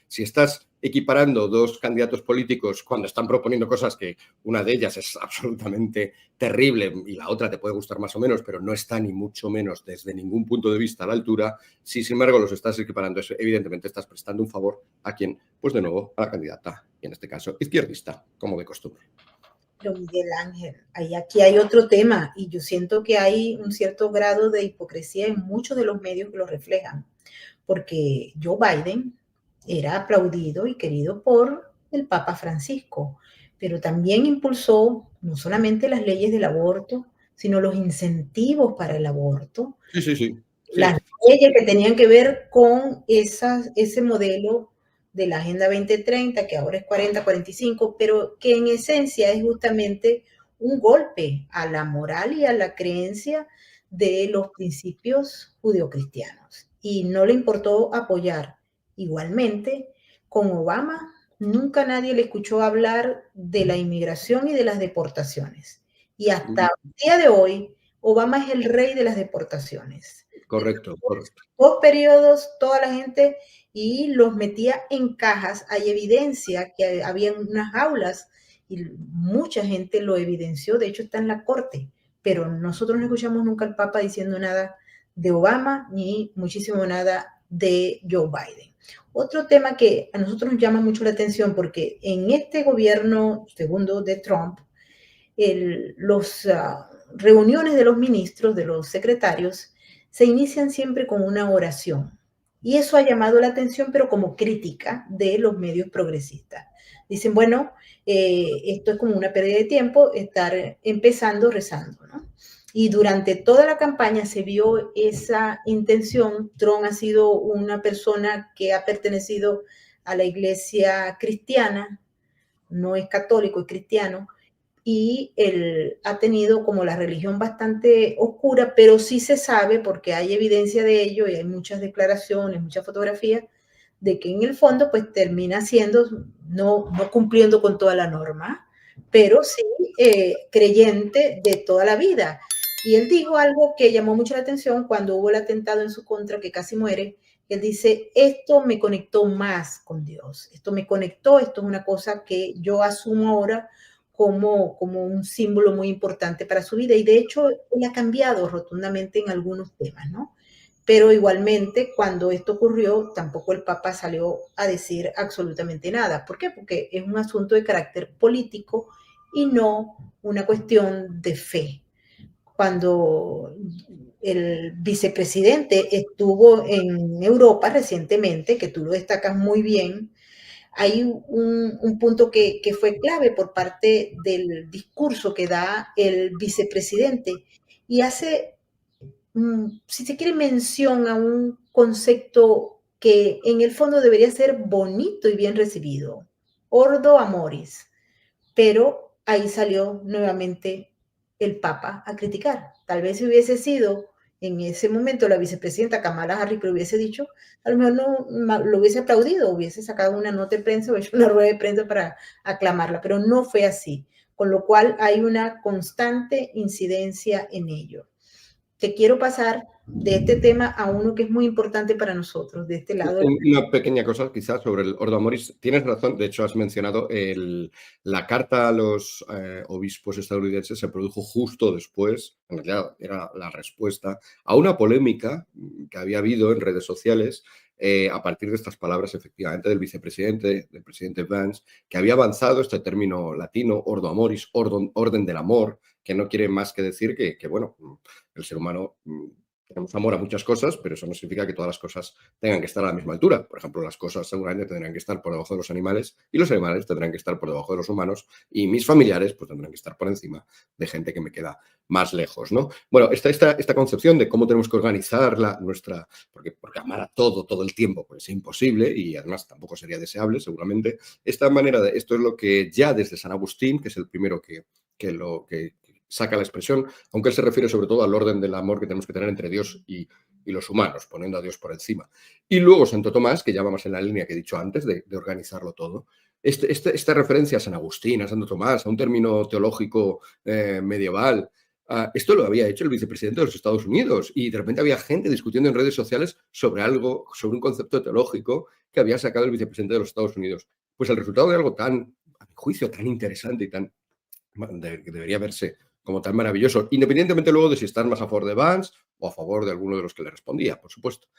Si estás equiparando dos candidatos políticos cuando están proponiendo cosas que una de ellas es absolutamente terrible y la otra te puede gustar más o menos, pero no está ni mucho menos desde ningún punto de vista a la altura, si sin embargo los estás equiparando, evidentemente estás prestando un favor a quien, pues de nuevo, a la candidata, y en este caso izquierdista, como de costumbre. Pero Miguel Ángel, aquí hay otro tema y yo siento que hay un cierto grado de hipocresía en muchos de los medios que lo reflejan, porque Joe Biden era aplaudido y querido por el Papa Francisco, pero también impulsó no solamente las leyes del aborto, sino los incentivos para el aborto. Sí. Las leyes que tenían que ver con ese modelo de la Agenda 2030, que ahora es 40-45, pero que en esencia es justamente un golpe a la moral y a la creencia de los principios judeocristianos. Y no le importó apoyar. Igualmente, con Obama, nunca nadie le escuchó hablar de la inmigración y de las deportaciones. Y hasta el día de hoy, Obama es el rey de las deportaciones. Correcto. Dos periodos, toda la gente, y los metía en cajas. Hay evidencia que había unas aulas y mucha gente lo evidenció, de hecho está en la corte, pero nosotros no escuchamos nunca al Papa diciendo nada de Obama ni muchísimo nada de Joe Biden. Otro tema que a nosotros nos llama mucho la atención, porque en este gobierno segundo de Trump, los reuniones de los ministros, de los secretarios, se inician siempre con una oración. Y eso ha llamado la atención, pero como crítica de los medios progresistas. Dicen, bueno, esto es como una pérdida de tiempo, estar empezando rezando, ¿no? Y durante toda la campaña se vio esa intención. Trump ha sido una persona que ha pertenecido a la iglesia cristiana, no es católico, es cristiano, y él ha tenido como la religión bastante oscura, pero sí se sabe, porque hay evidencia de ello y hay muchas declaraciones, muchas fotografías, de que en el fondo pues termina siendo, no cumpliendo con toda la norma, pero sí creyente de toda la vida. Y él dijo algo que llamó mucho la atención cuando hubo el atentado en su contra, que casi muere. Él dice, esto me conectó más con Dios, esto me conectó, esto es una cosa que yo asumo ahora como un símbolo muy importante para su vida. Y de hecho, él ha cambiado rotundamente en algunos temas, ¿no? Pero igualmente, cuando esto ocurrió, tampoco el Papa salió a decir absolutamente nada. ¿Por qué? Porque es un asunto de carácter político y no una cuestión de fe. Cuando el vicepresidente estuvo en Europa recientemente, que tú lo destacas muy bien, hay un punto que fue clave por parte del discurso que da el vicepresidente y hace, si se quiere, mención a un concepto que en el fondo debería ser bonito y bien recibido, ordo amoris, pero ahí salió nuevamente el Papa a criticar. Tal vez si hubiese sido en ese momento la vicepresidenta Kamala Harris que lo hubiese dicho, a lo mejor no lo hubiese aplaudido, hubiese sacado una nota de prensa o hecho una rueda de prensa para aclamarla, pero no fue así, con lo cual hay una constante incidencia en ello. Te quiero pasar de este tema a uno que es muy importante para nosotros, de este lado. Una pequeña cosa quizás sobre el Ordo Amoris. Tienes razón, de hecho has mencionado la carta a los obispos estadounidenses se produjo justo después, en realidad era la respuesta a una polémica que había habido en redes sociales a partir de estas palabras efectivamente del vicepresidente, del presidente Vance, que había avanzado este término latino, Ordo Amoris, orden del amor, que no quiere más que decir que bueno, el ser humano tenemos amor a muchas cosas, pero eso no significa que todas las cosas tengan que estar a la misma altura. Por ejemplo, las cosas seguramente tendrán que estar por debajo de los animales y los animales tendrán que estar por debajo de los humanos y mis familiares pues tendrán que estar por encima de gente que me queda más lejos, ¿no? Bueno, esta concepción de cómo tenemos que organizar nuestra... Porque amar a todo el tiempo pues es imposible y además tampoco sería deseable seguramente. Esto es lo que ya desde San Agustín, que es el primero que saca la expresión, aunque él se refiere sobre todo al orden del amor que tenemos que tener entre Dios y los humanos, poniendo a Dios por encima. Y luego Santo Tomás, que ya va más en la línea que he dicho antes, de organizarlo todo. Esta referencia a San Agustín, a Santo Tomás, a un término teológico medieval, esto lo había hecho el vicepresidente de los Estados Unidos y de repente había gente discutiendo en redes sociales sobre un concepto teológico que había sacado el vicepresidente de los Estados Unidos. Pues el resultado de algo tan, a mi juicio, tan interesante y que debería verse como tan maravilloso, independientemente luego de si están más a favor de Vance o a favor de alguno de los que le respondía, por supuesto.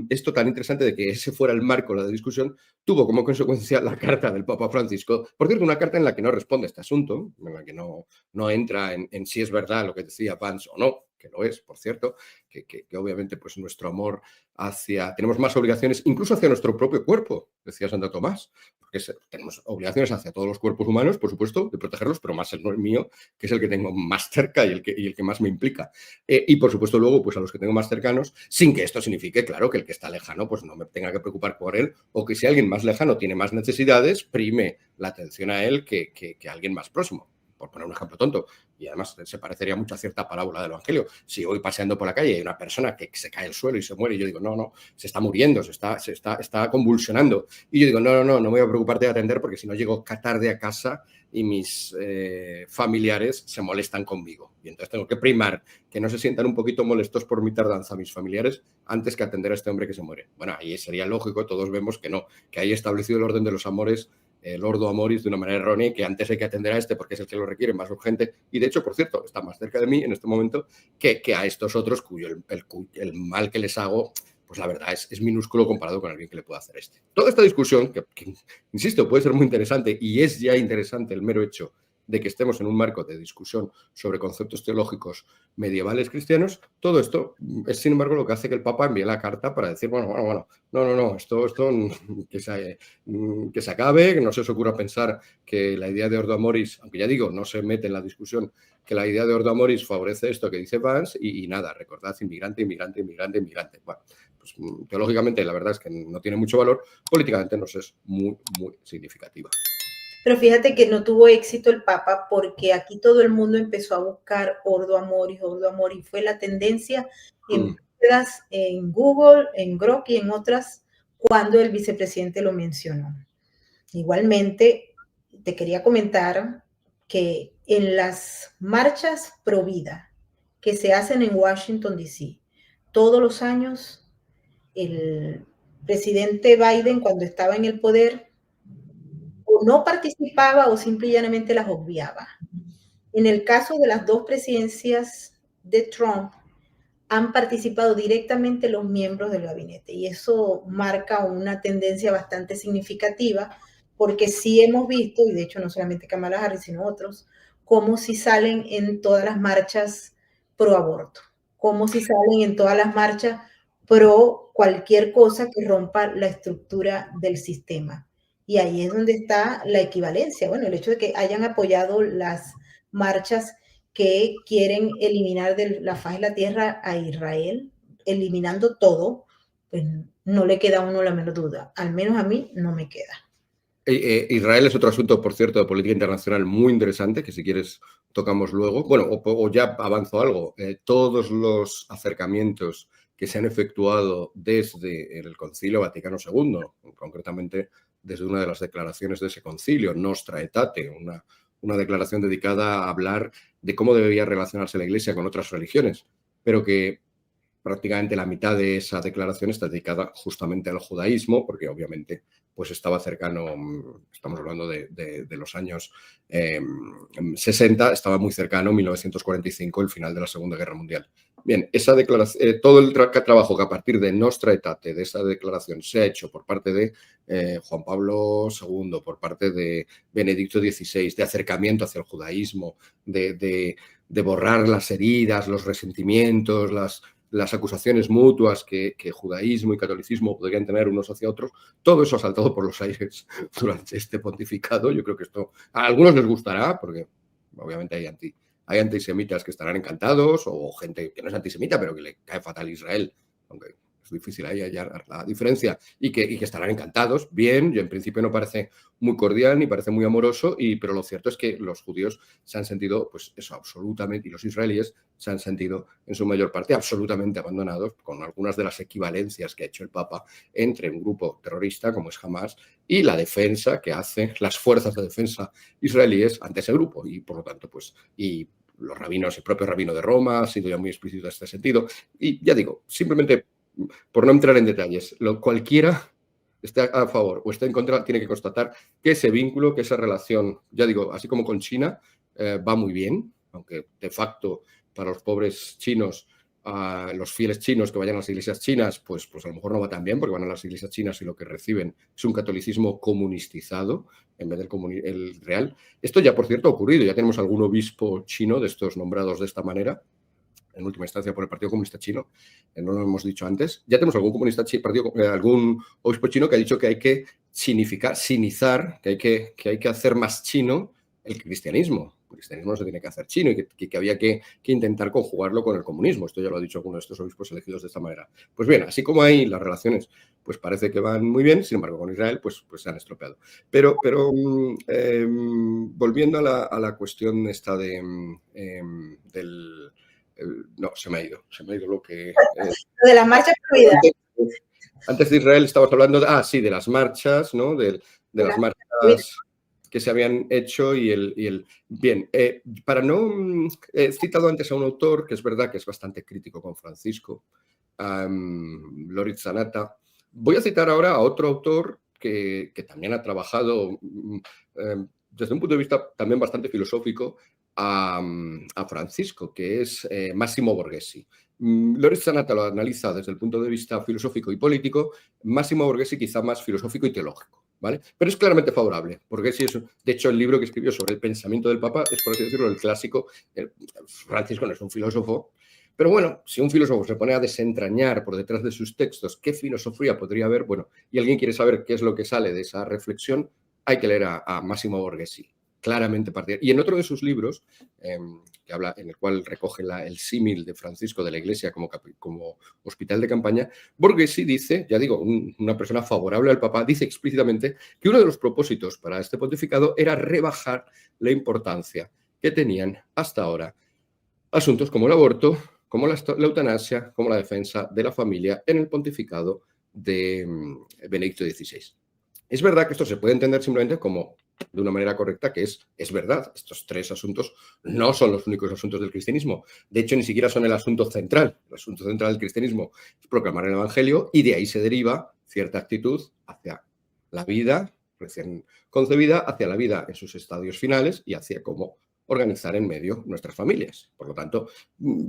Esto tan interesante de que ese fuera el marco de la discusión tuvo como consecuencia la carta del Papa Francisco, por cierto, una carta en la que no responde a este asunto, en la que no entra en si es verdad lo que decía Vance o no, que lo es, por cierto, que obviamente pues nuestro amor tenemos más obligaciones incluso hacia nuestro propio cuerpo, decía Santo Tomás, porque tenemos obligaciones hacia todos los cuerpos humanos, por supuesto, de protegerlos, pero más el mío, que es el que tengo más cerca y el que más me implica. Y por supuesto luego pues a los que tengo más cercanos, sin que esto signifique, claro, que el que está lejano pues no me tenga que preocupar por él, o que si alguien más lejano tiene más necesidades, prime la atención a él que alguien más próximo, por poner un ejemplo tonto. Y además se parecería mucho a cierta parábola del Evangelio. Si voy paseando por la calle y hay una persona que se cae al suelo y se muere, y yo digo, no, se está muriendo, se está convulsionando. Y yo digo, no me voy a preocuparte de atender porque si no llego tarde a casa y mis familiares se molestan conmigo. Y entonces tengo que primar que no se sientan un poquito molestos por mi tardanza mis familiares antes que atender a este hombre que se muere. Bueno, ahí sería lógico, todos vemos que no, que hay establecido el orden de los amores, el Ordo Amoris de una manera errónea, que antes hay que atender a este porque es el que lo requiere más urgente y de hecho, por cierto, está más cerca de mí en este momento que a estos otros cuyo el mal que les hago, pues la verdad es minúsculo comparado con el bien que le puedo hacer este. Toda esta discusión, que insisto, puede ser muy interesante y es ya interesante el mero hecho de que estemos en un marco de discusión sobre conceptos teológicos medievales cristianos, todo esto es, sin embargo, lo que hace que el Papa envíe la carta para decir, bueno, no, esto que se acabe, que no se os ocurra pensar que la idea de Ordo Amoris, aunque ya digo, no se mete en la discusión, que la idea de Ordo Amoris favorece esto que dice Vance y nada, recordad, inmigrante. Bueno, pues teológicamente la verdad es que no tiene mucho valor, políticamente nos es muy, muy significativa. Pero fíjate que no tuvo éxito el Papa porque aquí todo el mundo empezó a buscar Ordo Amoris, fue la tendencia en búsquedas en Google, en Grok y en otras cuando el vicepresidente lo mencionó. Igualmente, te quería comentar que en las marchas pro vida que se hacen en Washington, D.C., todos los años, el presidente Biden, cuando estaba en el poder, o no participaba o simple y llanamente las obviaba. En el caso de las dos presidencias de Trump, han participado directamente los miembros del gabinete y eso marca una tendencia bastante significativa porque sí hemos visto, y de hecho no solamente Kamala Harris, sino otros, como si salen en todas las marchas pro aborto, como si salen en todas las marchas pro cualquier cosa que rompa la estructura del sistema. Y ahí es donde está la equivalencia. Bueno, el hecho de que hayan apoyado las marchas que quieren eliminar de la faz de la tierra a Israel, eliminando todo, pues no le queda a uno la menor duda. Al menos a mí no me queda. Israel es otro asunto, por cierto, de política internacional muy interesante, que si quieres tocamos luego. Bueno, o ya avanzo algo. Todos los acercamientos que se han efectuado desde el Concilio Vaticano II, concretamente desde una de las declaraciones de ese concilio, Nostra Aetate, una declaración dedicada a hablar de cómo debería relacionarse la Iglesia con otras religiones, pero que prácticamente la mitad de esa declaración está dedicada justamente al judaísmo, porque obviamente pues estaba cercano, estamos hablando de los años 60, estaba muy cercano, 1945, el final de la Segunda Guerra Mundial. Bien, esa declaración, todo el trabajo que a partir de Nostra Aetate, de esa declaración, se ha hecho por parte de Juan Pablo II, por parte de Benedicto XVI, de acercamiento hacia el judaísmo, de borrar las heridas, los resentimientos, las acusaciones mutuas que judaísmo y catolicismo podrían tener unos hacia otros, todo eso ha saltado por los aires durante este pontificado. Yo creo que esto a algunos les gustará, porque obviamente hay antisemitas que estarán encantados, o gente que no es antisemita, pero que le cae fatal a Israel, aunque es difícil ahí hallar la diferencia, y que estarán encantados. Bien, yo en principio no parece muy cordial ni parece muy amoroso, pero lo cierto es que los judíos se han sentido, pues eso, absolutamente, y los israelíes se han sentido en su mayor parte absolutamente abandonados, con algunas de las equivalencias que ha hecho el Papa entre un grupo terrorista como es Hamas y la defensa que hacen las fuerzas de defensa israelíes ante ese grupo, y por lo tanto, pues, y los rabinos, el propio rabino de Roma ha sido ya muy explícito en este sentido. Y ya digo, simplemente por no entrar en detalles, cualquiera esté a favor o esté en contra tiene que constatar que ese vínculo, que esa relación, ya digo, así como con China, va muy bien, aunque de facto para los pobres chinos, los fieles chinos que vayan a las iglesias chinas, pues a lo mejor no va tan bien porque van a las iglesias chinas y lo que reciben es un catolicismo comunistizado en vez del el real. Esto ya, por cierto, ha ocurrido. Ya tenemos algún obispo chino de estos nombrados de esta manera, en última instancia por el Partido Comunista Chino, no lo hemos dicho antes. Ya tenemos algún algún obispo chino que ha dicho que hay que sinizar, que hay que hacer más chino el cristianismo. El cristianismo no se tiene que hacer chino y que había que intentar conjugarlo con el comunismo. Esto ya lo ha dicho alguno de estos obispos elegidos de esta manera. Pues bien, así como hay las relaciones, pues parece que van muy bien, sin embargo con Israel pues se han estropeado. Pero volviendo a la cuestión esta del... no, se me ha ido lo que... de las marchas prohibidas. Antes de Israel estabas hablando de las marchas, ¿no? De las marchas que se habían hecho Bien, para no... He citado antes a un autor que es verdad que es bastante crítico con Francisco, Lorit Zanata. Voy a citar ahora a otro autor que también ha trabajado desde un punto de vista también bastante filosófico a Francisco, que es Massimo Borghesi. Lorit Zanata lo analiza desde el punto de vista filosófico y político, Massimo Borghesi quizá más filosófico y teológico, ¿vale? Pero es claramente favorable. Borghesi es, de hecho, el libro que escribió sobre el pensamiento del Papa es, por así decirlo, el clásico. Francisco no es un filósofo, pero bueno, si un filósofo se pone a desentrañar por detrás de sus textos qué filosofía podría haber, bueno, y alguien quiere saber qué es lo que sale de esa reflexión, hay que leer a Massimo Borghesi. claramente partidario. Y en otro de sus libros, que habla, en el cual recoge el símil de Francisco de la Iglesia como hospital de campaña, Borghesi dice, ya digo, una persona favorable al Papa, dice explícitamente que uno de los propósitos para este pontificado era rebajar la importancia que tenían hasta ahora asuntos como el aborto, como la eutanasia, como la defensa de la familia en el pontificado de Benedicto XVI. Es verdad que esto se puede entender simplemente como de una manera correcta, que es verdad, estos tres asuntos no son los únicos asuntos del cristianismo. De hecho, ni siquiera son el asunto central. El asunto central del cristianismo es proclamar el Evangelio y de ahí se deriva cierta actitud hacia la vida recién concebida, hacia la vida en sus estadios finales y hacia cómo organizar en medio nuestras familias. Por lo tanto,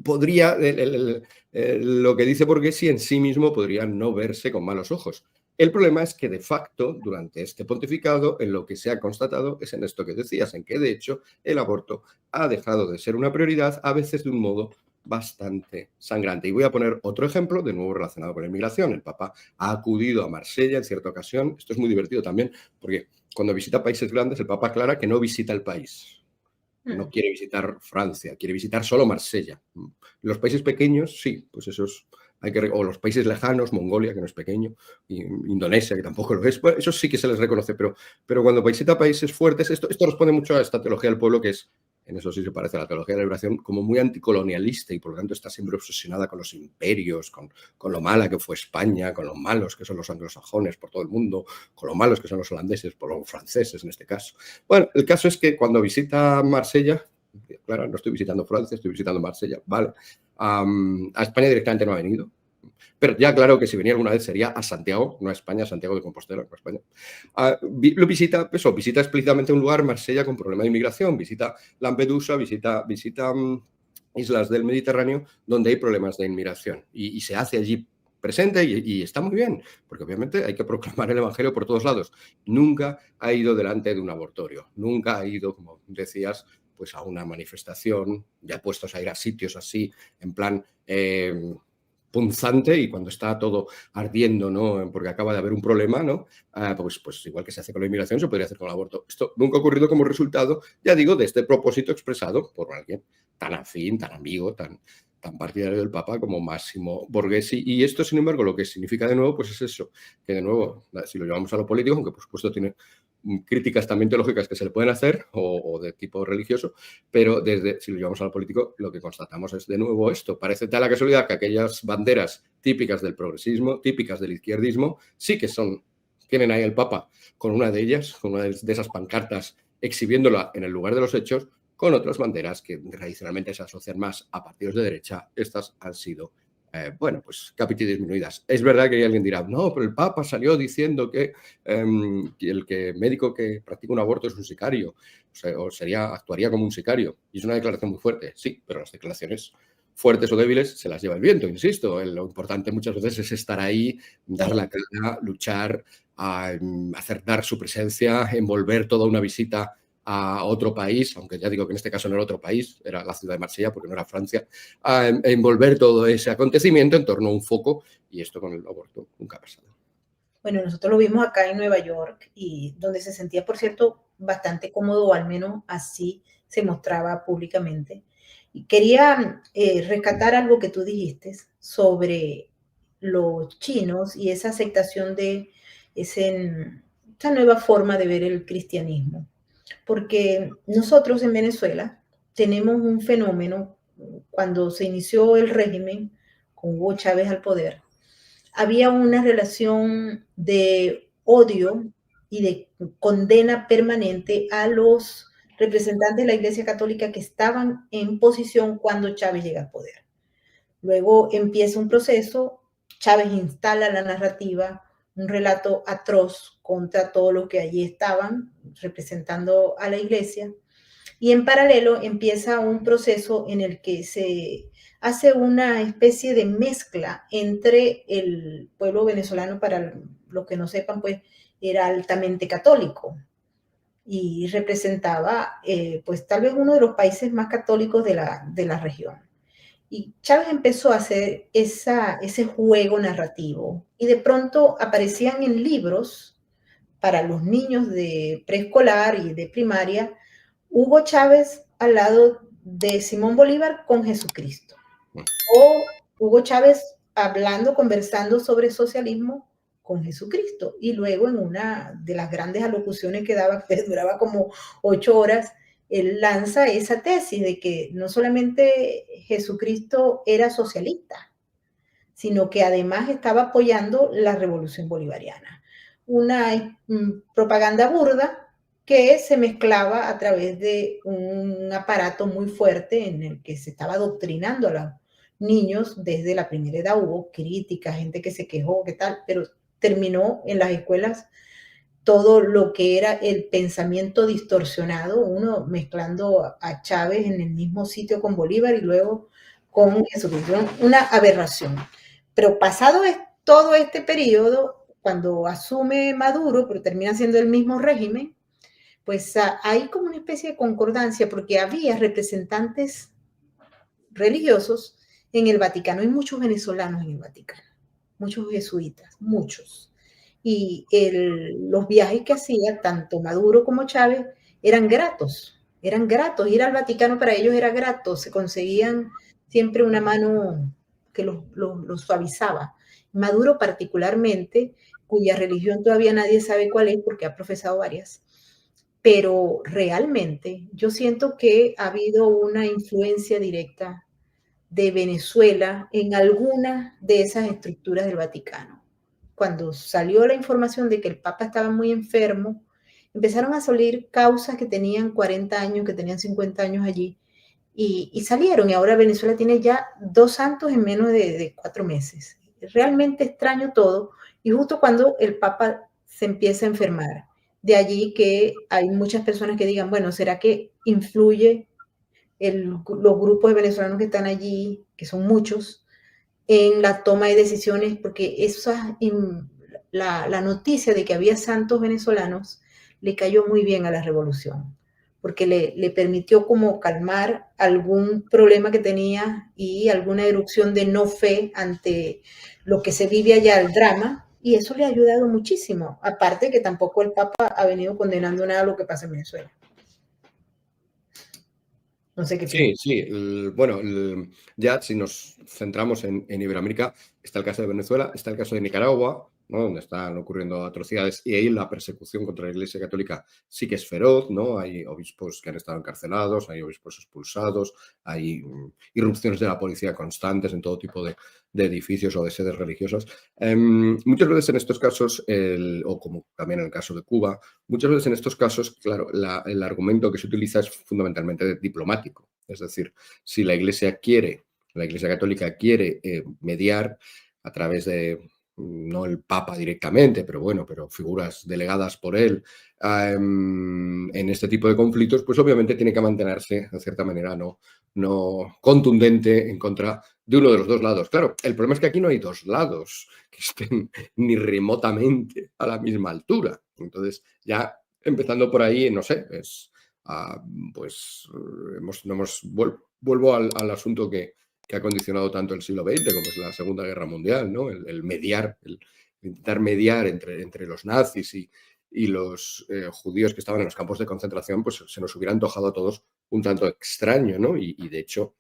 podría, lo que dice Borghesi en sí mismo podría no verse con malos ojos. El problema es que, de facto, durante este pontificado, en lo que se ha constatado es en esto que decías, en que, de hecho, el aborto ha dejado de ser una prioridad, a veces de un modo bastante sangrante. Y voy a poner otro ejemplo, de nuevo relacionado con la inmigración. El Papa ha acudido a Marsella en cierta ocasión. Esto es muy divertido también, porque cuando visita países grandes, el Papa aclara que no visita el país. No quiere visitar Francia, quiere visitar solo Marsella. Los países pequeños, sí, pues esos... o los países lejanos, Mongolia, que no es pequeño, y Indonesia, que tampoco lo es, bueno, eso sí que se les reconoce, pero cuando visita países fuertes, esto responde mucho a esta teología del pueblo, que es, en eso sí se parece a la teología de la liberación, como muy anticolonialista, y por lo tanto está siempre obsesionada con los imperios, con lo mala que fue España, con lo malos que son los anglosajones por todo el mundo, con lo malos que son los holandeses, por los franceses en este caso. Bueno, el caso es que cuando visita Marsella, claro, no estoy visitando Francia, estoy visitando Marsella, vale. A España directamente no ha venido, pero ya claro que si venía alguna vez sería a Santiago, no a España, a Santiago de Compostela, no a España. Lo visita explícitamente un lugar, Marsella, con problema de inmigración, visita Lampedusa, visita islas del Mediterráneo donde hay problemas de inmigración y se hace allí presente y está muy bien, porque obviamente hay que proclamar el Evangelio por todos lados. Nunca ha ido delante de un abortorio, nunca ha ido, como decías, pues a una manifestación, ya puestos a ir a sitios así, en plan punzante, y cuando está todo ardiendo, ¿no? Porque acaba de haber un problema, ¿no? Pues igual que se hace con la inmigración, se podría hacer con el aborto. Esto nunca ha ocurrido como resultado, ya digo, de este propósito expresado por alguien tan afín, tan amigo, tan partidario del Papa como Máximo Borghesi. Y esto, sin embargo, lo que significa de nuevo, pues es eso, que de nuevo, si lo llevamos a lo político, aunque por supuesto tiene críticas también teológicas que se le pueden hacer o de tipo religioso, pero si lo llevamos a lo político, lo que constatamos es de nuevo esto. Parece tal la casualidad que aquellas banderas típicas del progresismo, típicas del izquierdismo, sí que tienen ahí el Papa con una de ellas, con una de esas pancartas exhibiéndola en el lugar de los hechos, con otras banderas que tradicionalmente se asocian más a partidos de derecha. Estas han sido pues capiti disminuidas. Es verdad que alguien dirá, no, pero el Papa salió diciendo que el médico que practica un aborto es un sicario, o actuaría como un sicario. Y es una declaración muy fuerte, sí, pero las declaraciones fuertes o débiles se las lleva el viento, insisto. Lo importante muchas veces es estar ahí, dar la cara, luchar, dar su presencia, envolver toda una visita a otro país, aunque ya digo que en este caso no era otro país, era la ciudad de Marsella porque no era Francia, a envolver todo ese acontecimiento en torno a un foco, y esto con el aborto nunca ha pasado. Bueno, nosotros lo vimos acá en Nueva York, y donde se sentía, por cierto, bastante cómodo, o al menos así se mostraba públicamente. Y quería rescatar algo que tú dijiste sobre los chinos y esa aceptación de esa nueva forma de ver el cristianismo. Porque nosotros en Venezuela tenemos un fenómeno. Cuando se inició el régimen con Hugo Chávez al poder, había una relación de odio y de condena permanente a los representantes de la Iglesia Católica que estaban en posición cuando Chávez llega al poder. Luego empieza un proceso, Chávez instala la narrativa, un relato atroz contra todos los que allí estaban representando a la Iglesia, y en paralelo empieza un proceso en el que se hace una especie de mezcla entre el pueblo venezolano. Para los que no sepan, pues era altamente católico y representaba pues tal vez uno de los países más católicos de la región. Y Chávez empezó a hacer ese juego narrativo, y de pronto aparecían en libros para los niños de preescolar y de primaria Hugo Chávez al lado de Simón Bolívar con Jesucristo. O Hugo Chávez hablando, conversando sobre socialismo con Jesucristo. Y luego en una de las grandes alocuciones que daba, que duraba como 8 horas, él lanza esa tesis de que no solamente Jesucristo era socialista, sino que además estaba apoyando la revolución bolivariana. Una propaganda burda que se mezclaba a través de un aparato muy fuerte en el que se estaba adoctrinando a los niños desde la primera edad. Hubo críticas, gente que se quejó, qué tal, pero terminó en las escuelas todo lo que era el pensamiento distorsionado, uno mezclando a Chávez en el mismo sitio con Bolívar y luego con Jesucristo, una aberración. Pero pasado todo este periodo, cuando asume Maduro, pero termina siendo el mismo régimen, pues hay como una especie de concordancia, porque había representantes religiosos en el Vaticano. Hay muchos venezolanos en el Vaticano, muchos jesuitas, muchos. Y los viajes que hacía tanto Maduro como Chávez eran gratos, eran gratos. Ir al Vaticano para ellos era grato, se conseguían siempre una mano que los suavizaba. Maduro particularmente, cuya religión todavía nadie sabe cuál es porque ha profesado varias, pero realmente yo siento que ha habido una influencia directa de Venezuela en alguna de esas estructuras del Vaticano. Cuando salió la información de que el Papa estaba muy enfermo, empezaron a salir causas que tenían 40 años, que tenían 50 años allí, y salieron. Y ahora Venezuela tiene ya 2 santos en menos de 4 meses. Realmente extraño todo. Y justo cuando el Papa se empieza a enfermar, de allí que hay muchas personas que digan, bueno, ¿será que influye los grupos de venezolanos que están allí, que son muchos, en la toma de decisiones? Porque la noticia de que había santos venezolanos le cayó muy bien a la revolución, porque le permitió como calmar algún problema que tenía y alguna erupción de no fe ante lo que se vive allá, el drama, y eso le ha ayudado muchísimo, aparte que tampoco el Papa ha venido condenando nada de lo que pasa en Venezuela. No sé qué Sí, piensas. sí. Bueno, ya si nos centramos en Iberoamérica, está el caso de Venezuela, está el caso de Nicaragua, ¿no? Donde están ocurriendo atrocidades y ahí la persecución contra la Iglesia Católica sí que es feroz, ¿no? Hay obispos que han estado encarcelados, hay obispos expulsados, hay irrupciones de la policía constantes en todo tipo de edificios o de sedes religiosas. Muchas veces en estos casos, o como también en el caso de Cuba, muchas veces en estos casos, claro, el argumento que se utiliza es fundamentalmente diplomático. Es decir, si la Iglesia Católica quiere mediar a través de, no el Papa directamente, pero bueno, pero figuras delegadas por él en este tipo de conflictos, pues obviamente tiene que mantenerse, de cierta manera, no contundente en contra de uno de los dos lados. Claro, el problema es que aquí no hay dos lados que estén ni remotamente a la misma altura. Entonces, ya empezando por ahí, no sé, es pues vuelvo al asunto que ha condicionado tanto el siglo XX, como es la Segunda Guerra Mundial, ¿no? El mediar, el intentar mediar entre los nazis y los judíos que estaban en los campos de concentración, pues se nos hubiera antojado a todos un tanto extraño, ¿no? Y de hecho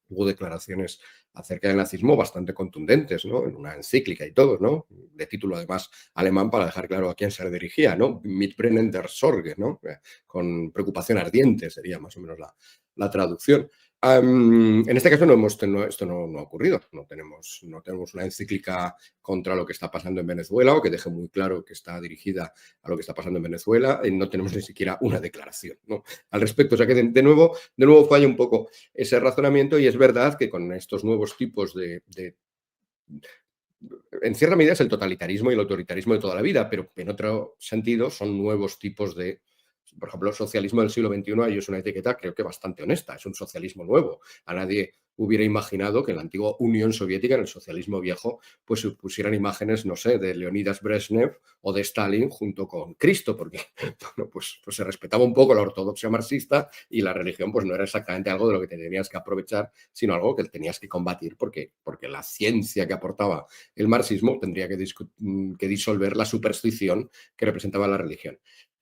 hubo declaraciones acerca del nazismo bastante contundentes, ¿no? En una encíclica y todo, ¿no? De título además alemán para dejar claro a quién se dirigía, ¿no? Mit brennender Sorge, ¿no? Con preocupación ardiente sería más o menos la traducción. En este caso esto no ha ocurrido. No tenemos una encíclica contra lo que está pasando en Venezuela o que deje muy claro que está dirigida a lo que está pasando en Venezuela. No tenemos ni siquiera una declaración, ¿no? Al respecto. O sea que de nuevo falla un poco ese razonamiento y es verdad que con estos nuevos tipos en cierta medida es el totalitarismo y el autoritarismo de toda la vida, pero en otro sentido son nuevos tipos de, por ejemplo, el socialismo del siglo XXI, ahí es una etiqueta creo que bastante honesta, es un socialismo nuevo. A nadie hubiera imaginado que en la antigua Unión Soviética, en el socialismo viejo, pues se pusieran imágenes, no sé, de Leonidas Brezhnev o de Stalin junto con Cristo, porque bueno, pues se respetaba un poco la ortodoxia marxista y la religión pues no era exactamente algo de lo que te tenías que aprovechar, sino algo que tenías que combatir porque la ciencia que aportaba el marxismo tendría que disolver la superstición que representaba la religión.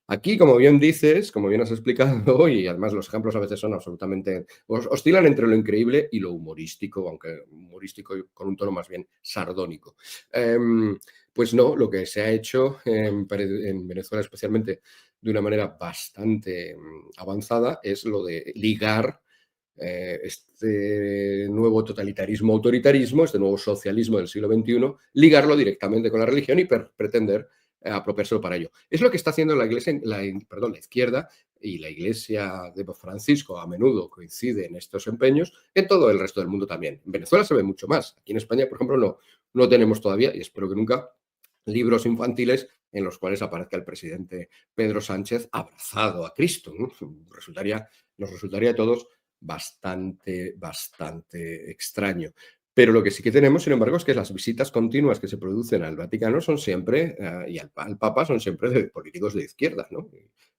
Aquí, como bien dices, como bien has explicado, y además los ejemplos a veces son absolutamente, oscilan entre lo increíble y lo humorístico, aunque humorístico con un tono más bien sardónico. Pues no, lo que se ha hecho en Venezuela, especialmente de una manera bastante avanzada, es lo de ligar este nuevo totalitarismo, autoritarismo, este nuevo socialismo del siglo XXI, ligarlo directamente con la religión y pretender apropiárselo para ello. Es lo que está haciendo la iglesia, la izquierda, y la iglesia de Francisco a menudo coincide en estos empeños, en todo el resto del mundo también. En Venezuela se ve mucho más. Aquí en España, por ejemplo, no tenemos todavía, y espero que nunca, libros infantiles en los cuales aparezca el presidente Pedro Sánchez abrazado a Cristo, ¿no? Nos resultaría a todos bastante extraño. Pero lo que sí que tenemos, sin embargo, es que las visitas continuas que se producen al Vaticano son siempre, y al Papa, son siempre de políticos de izquierda, ¿no?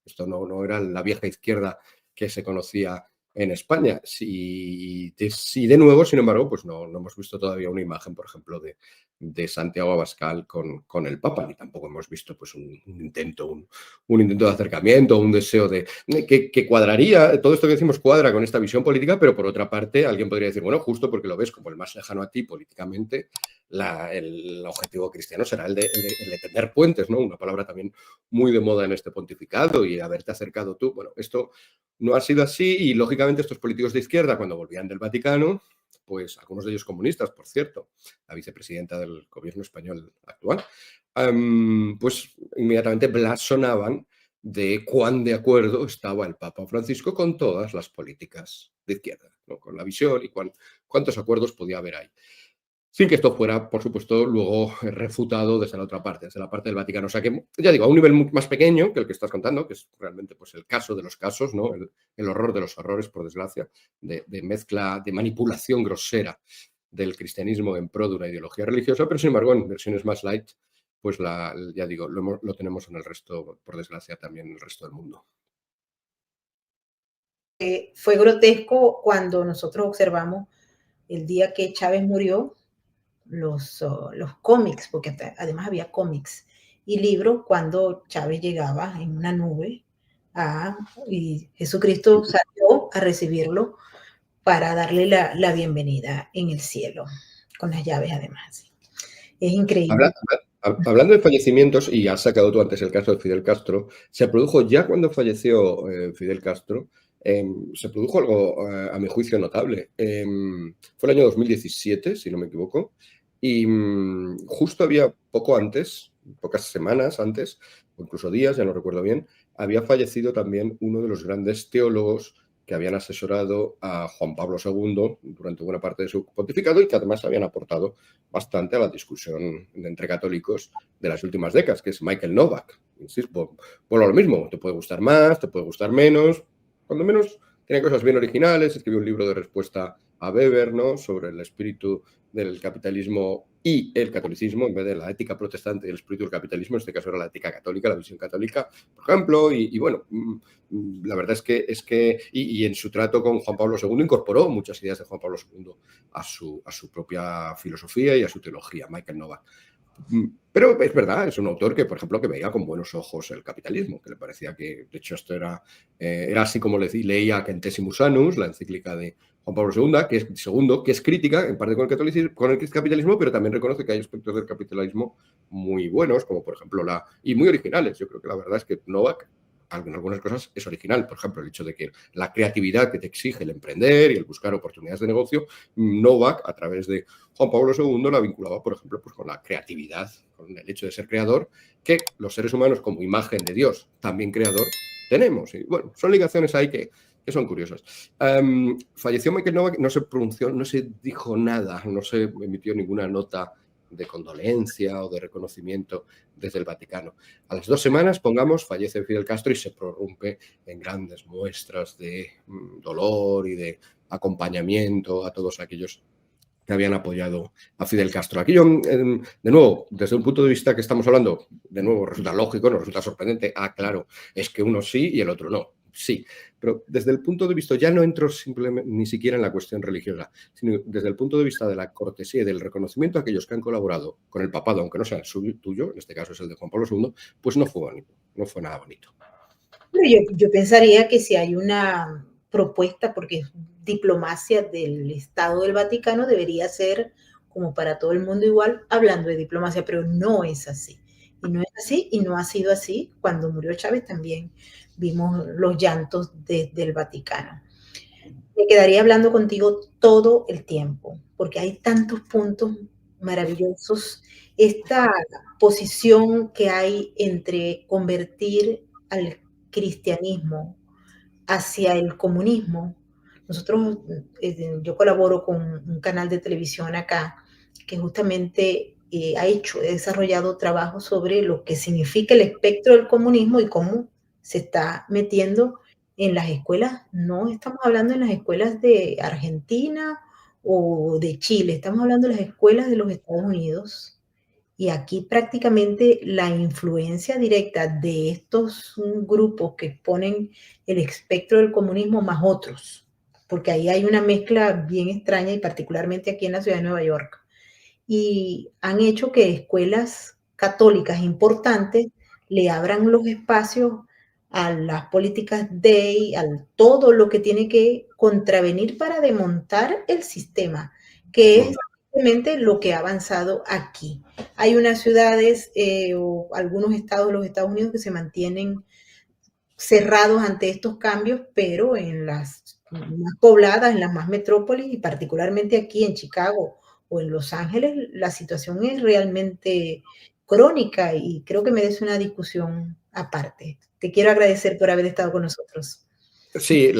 Esto no era la vieja izquierda que se conocía en España. Sí, de nuevo, sin embargo, pues no hemos visto todavía una imagen, por ejemplo, de Santiago Abascal con el Papa, ni tampoco hemos visto pues un intento de acercamiento, un deseo que cuadraría, todo esto que decimos cuadra con esta visión política, pero por otra parte alguien podría decir, bueno, justo porque lo ves como el más lejano a ti políticamente, el objetivo cristiano será el de tender puentes, ¿no? Una palabra también muy de moda en este pontificado, y haberte acercado tú. Bueno, esto no ha sido así, y lógicamente estos políticos de izquierda, cuando volvían del Vaticano, pues algunos de ellos comunistas, por cierto, la vicepresidenta del gobierno español actual, pues inmediatamente blasonaban de cuán de acuerdo estaba el Papa Francisco con todas las políticas de izquierda, ¿no? Con la visión y cuántos acuerdos podía haber ahí. Sin que esto fuera, por supuesto, luego refutado desde la otra parte, desde la parte del Vaticano. O sea que, ya digo, a un nivel más pequeño que el que estás contando, que es realmente pues, el caso de los casos, ¿no? El horror de los horrores, por desgracia, de mezcla, de manipulación grosera del cristianismo en pro de una ideología religiosa, pero sin embargo, en versiones más light, pues ya digo, lo tenemos en el resto, por desgracia, también en el resto del mundo. Fue grotesco cuando nosotros observamos el día que Chávez murió, los cómics, porque además había cómics y libros cuando Chávez llegaba en una nube y Jesucristo salió a recibirlo para darle la bienvenida en el cielo, con las llaves además. Es increíble. Hablando de fallecimientos, y has sacado tú antes el caso de Fidel Castro, se produjo ya cuando falleció Fidel Castro, se produjo algo, a mi juicio, notable. Fue el año 2017, si no me equivoco, y justo había poco antes, pocas semanas antes, o incluso días, ya no recuerdo bien, había fallecido también uno de los grandes teólogos que habían asesorado a Juan Pablo II durante buena parte de su pontificado y que además habían aportado bastante a la discusión entre católicos de las últimas décadas, que es Michael Novak. Insisto, vuelvo a lo mismo, te puede gustar más, te puede gustar menos, cuando menos tiene cosas bien originales, escribió un libro de respuesta a Weber, ¿no? Sobre el espíritu del capitalismo y el catolicismo, en vez de la ética protestante y el espíritu del capitalismo, en este caso era la ética católica, la visión católica, por ejemplo, y bueno, la verdad es que y en su trato con Juan Pablo II incorporó muchas ideas de Juan Pablo II a su propia filosofía y a su teología, Michael Novak. Pero es verdad, es un autor que, por ejemplo, que veía con buenos ojos el capitalismo, que le parecía que, de hecho, esto era así como leía Centesimus Annus, la encíclica de Juan Pablo II, que es crítica, en parte con el capitalismo, pero también reconoce que hay aspectos del capitalismo muy buenos, como por ejemplo y muy originales. Yo creo que la verdad es que Novak, en algunas cosas, es original. Por ejemplo, el hecho de que la creatividad que te exige el emprender y el buscar oportunidades de negocio, Novak, a través de Juan Pablo II, la vinculaba, por ejemplo, pues con la creatividad, con el hecho de ser creador, que los seres humanos, como imagen de Dios, también creador, tenemos. Y bueno, son ligaciones ahí que son curiosas. Falleció Michael Novak, no se pronunció, no se dijo nada, no se emitió ninguna nota de condolencia o de reconocimiento desde el Vaticano. A las 2 semanas, pongamos, fallece Fidel Castro y se prorrumpe en grandes muestras de dolor y de acompañamiento a todos aquellos que habían apoyado a Fidel Castro. Aquí yo, de nuevo, desde un punto de vista que estamos hablando, de nuevo, resulta lógico, nos resulta sorprendente. Claro, es que uno sí y el otro no. Sí, pero desde el punto de vista, ya no entro simplemente ni siquiera en la cuestión religiosa, sino desde el punto de vista de la cortesía y del reconocimiento a aquellos que han colaborado con el papado, aunque no sea el tuyo, en este caso es el de Juan Pablo II, pues no fue bonito, no fue nada bonito. Pero yo pensaría que si hay una propuesta, porque diplomacia del Estado del Vaticano debería ser como para todo el mundo igual, hablando de diplomacia, pero no es así. Y no es así y no ha sido así. Cuando murió Chávez también vimos los llantos desde el Vaticano. Me quedaría hablando contigo todo el tiempo, porque hay tantos puntos maravillosos. Esta posición que hay entre convertir al cristianismo hacia el comunismo. Nosotros, yo colaboro con un canal de televisión acá que justamente ha desarrollado trabajo sobre lo que significa el espectro del comunismo y cómo se está metiendo en las escuelas. No estamos hablando en las escuelas de Argentina o de Chile, estamos hablando de las escuelas de los Estados Unidos, y aquí prácticamente la influencia directa de estos grupos que exponen el espectro del comunismo más otros, porque ahí hay una mezcla bien extraña y particularmente aquí en la ciudad de Nueva York. Y han hecho que escuelas católicas importantes le abran los espacios a las políticas a todo lo que tiene que contravenir para desmontar el sistema, que es simplemente lo que ha avanzado aquí. Hay unas ciudades o algunos estados de los Estados Unidos que se mantienen cerrados ante estos cambios, pero en las más pobladas, en las más metrópolis y particularmente aquí en Chicago o en Los Ángeles, la situación es realmente crónica y creo que merece una discusión aparte. Te quiero agradecer por haber estado con nosotros. Sí,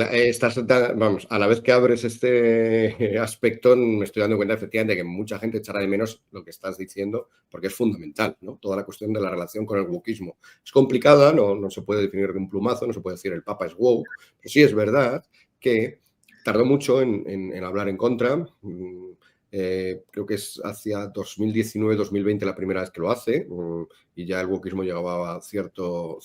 vamos, a la vez que abres este aspecto, me estoy dando cuenta efectivamente de que mucha gente echará de menos lo que estás diciendo, porque es fundamental, ¿no? Toda la cuestión de la relación con el wokismo. Es complicada, no se puede definir de un plumazo, no se puede decir el Papa es woke, pero sí es verdad que tardó mucho en hablar en contra. Creo que es hacia 2019-2020 la primera vez que lo hace, y ya el wokismo llegaba a cierto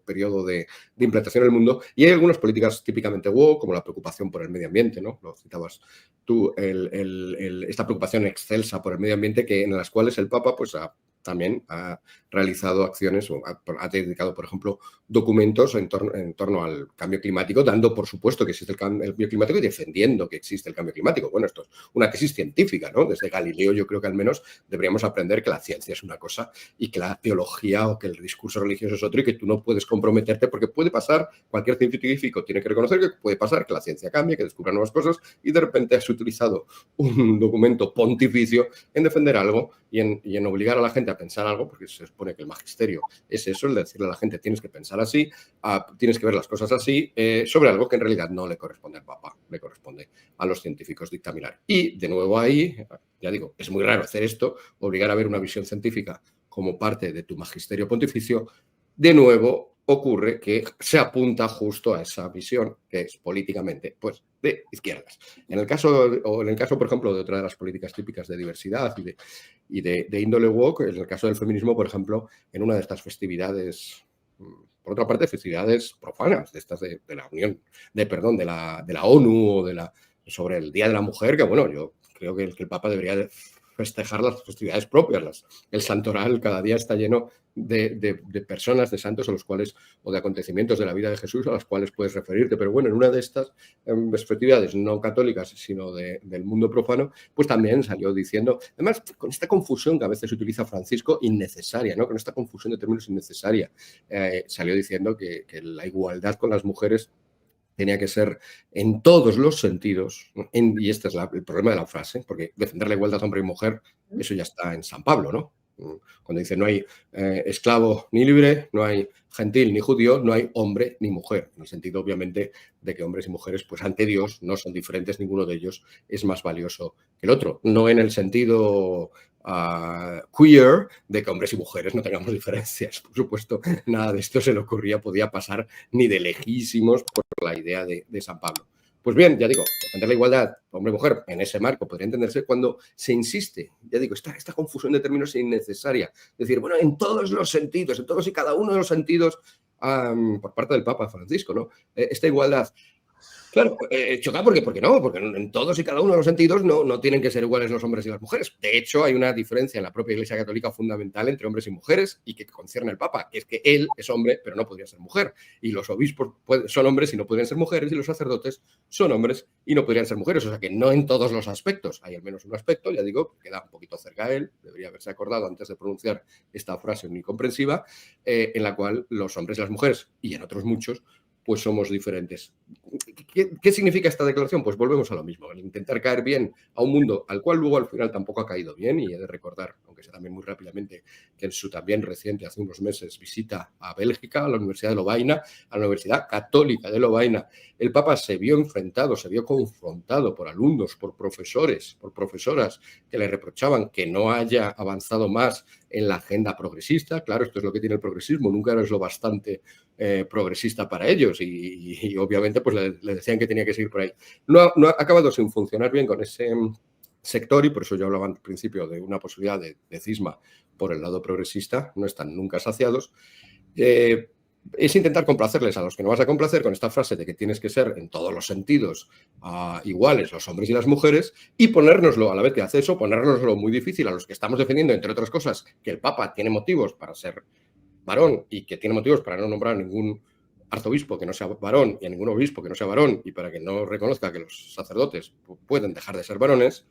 periodo de implantación en el mundo. Y hay algunas políticas típicamente woke, como la preocupación por el medio ambiente, ¿no? Lo citabas tú, esta preocupación excelsa por el medio ambiente, en las cuales el Papa pues, también ha realizado acciones o ha dedicado, por ejemplo, documentos en torno al cambio climático, dando por supuesto que existe el cambio climático y defendiendo que existe el cambio climático. Bueno, esto es una tesis científica, ¿no? Desde Galileo yo creo que al menos deberíamos aprender que la ciencia es una cosa y que la teología o que el discurso religioso es otro, y que tú no puedes comprometerte porque puede pasar, cualquier científico tiene que reconocer que puede pasar que la ciencia cambie, que descubra nuevas cosas, y de repente has utilizado un documento pontificio en defender algo y en obligar a la gente a pensar algo, porque se supone que el magisterio es eso, el de decirle a la gente tienes que pensar así, tienes que ver las cosas así, sobre algo que en realidad no le corresponde al Papa, le corresponde a los científicos dictaminar. Y de nuevo ahí, ya digo, es muy raro hacer esto, obligar a ver una visión científica como parte de tu magisterio pontificio. De nuevo ocurre que se apunta justo a esa visión que es políticamente pues, de izquierdas. En el caso, por ejemplo, de otra de las políticas típicas de diversidad y de índole woke, en el caso del feminismo, por ejemplo, en una de estas festividades, por otra parte, festividades profanas, de estas de la Unión, de la ONU o sobre el Día de la Mujer, que bueno, yo creo que el Papa debería festejar las festividades propias. El santoral cada día está lleno de personas, de santos a los cuales, o de acontecimientos de la vida de Jesús a las cuales puedes referirte. Pero bueno, en una de estas festividades no católicas, sino del mundo profano, pues también salió diciendo, además con esta confusión que a veces utiliza Francisco, innecesaria, ¿no? Con esta confusión de términos innecesaria, salió diciendo que la igualdad con las mujeres tenía que ser en todos los sentidos, y este es el problema de la frase, porque defender la igualdad hombre y mujer, eso ya está en San Pablo, ¿no? Cuando dice no hay esclavo ni libre, no hay gentil ni judío, no hay hombre ni mujer, en el sentido obviamente de que hombres y mujeres pues ante Dios no son diferentes, ninguno de ellos es más valioso que el otro, no en el sentido queer de que hombres y mujeres no tengamos diferencias, por supuesto, nada de esto se le podía pasar ni de lejísimos por la idea de San Pablo. Pues bien, ya digo, defender la igualdad hombre-mujer en ese marco podría entenderse cuando se insiste, ya digo, esta confusión de términos es innecesaria. Es decir, bueno, en todos los sentidos, en todos y cada uno de los sentidos, por parte del Papa Francisco, ¿no? Esta igualdad. Claro, choca porque no, porque en todos y cada uno de los sentidos no tienen que ser iguales los hombres y las mujeres. De hecho, hay una diferencia en la propia Iglesia Católica fundamental entre hombres y mujeres y que concierne al Papa, que es que él es hombre, pero no podría ser mujer. Y los obispos son hombres y no podrían ser mujeres, y los sacerdotes son hombres y no podrían ser mujeres. O sea que no en todos los aspectos. Hay al menos un aspecto, ya digo, que queda un poquito cerca a él, debería haberse acordado antes de pronunciar esta frase omnicomprensiva, en la cual los hombres y las mujeres, y en otros muchos, pues somos diferentes. ¿Qué significa esta declaración? Pues volvemos a lo mismo, el intentar caer bien a un mundo al cual luego al final tampoco ha caído bien, y he de recordar, aunque sea también muy rápidamente, que en su también reciente, hace unos meses, visita a Bélgica, a la Universidad de Lovaina, a la Universidad Católica de Lovaina, el Papa se vio enfrentado, se vio confrontado por alumnos, por profesores, por profesoras que le reprochaban que no haya avanzado más en la agenda progresista. Claro, esto es lo que tiene el progresismo, nunca es lo bastante progresista para ellos, y obviamente pues le decían que tenía que seguir por ahí. No ha acabado sin funcionar bien con ese sector, y por eso yo hablaba al principio de una posibilidad de cisma por el lado progresista. No están nunca saciados. Es intentar complacerles a los que no vas a complacer con esta frase de que tienes que ser en todos los sentidos iguales los hombres y las mujeres, y ponérnoslo, a la vez que hace eso, ponérnoslo muy difícil a los que estamos defendiendo, entre otras cosas, que el Papa tiene motivos para ser varón y que tiene motivos para no nombrar ningún arzobispo que no sea varón y a ningún obispo que no sea varón, y para que no reconozca que los sacerdotes pueden dejar de ser varones.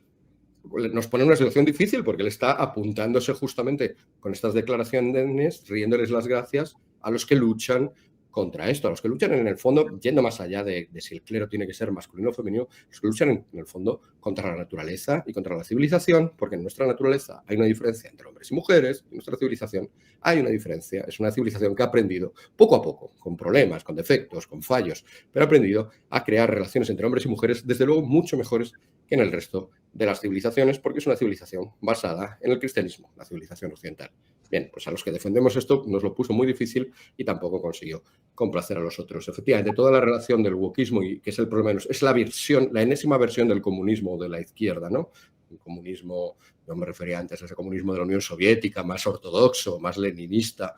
Nos pone en una situación difícil porque él está apuntándose justamente con estas declaraciones, riéndoles las gracias a los que luchan contra esto, a los que luchan en el fondo, yendo más allá de si el clero tiene que ser masculino o femenino, los que luchan en el fondo contra la naturaleza y contra la civilización, porque en nuestra naturaleza hay una diferencia entre hombres y mujeres, y en nuestra civilización hay una diferencia. Es una civilización que ha aprendido poco a poco, con problemas, con defectos, con fallos, pero ha aprendido a crear relaciones entre hombres y mujeres, desde luego mucho mejores que en el resto de las civilizaciones, porque es una civilización basada en el cristianismo, la civilización occidental. Bien, pues a los que defendemos esto nos lo puso muy difícil y tampoco consiguió complacer a los otros. Efectivamente, toda la relación del wokismo, y que es el problema, es la enésima versión del comunismo de la izquierda, ¿no? El comunismo, yo me refería antes a ese comunismo de la Unión Soviética, más ortodoxo, más leninista.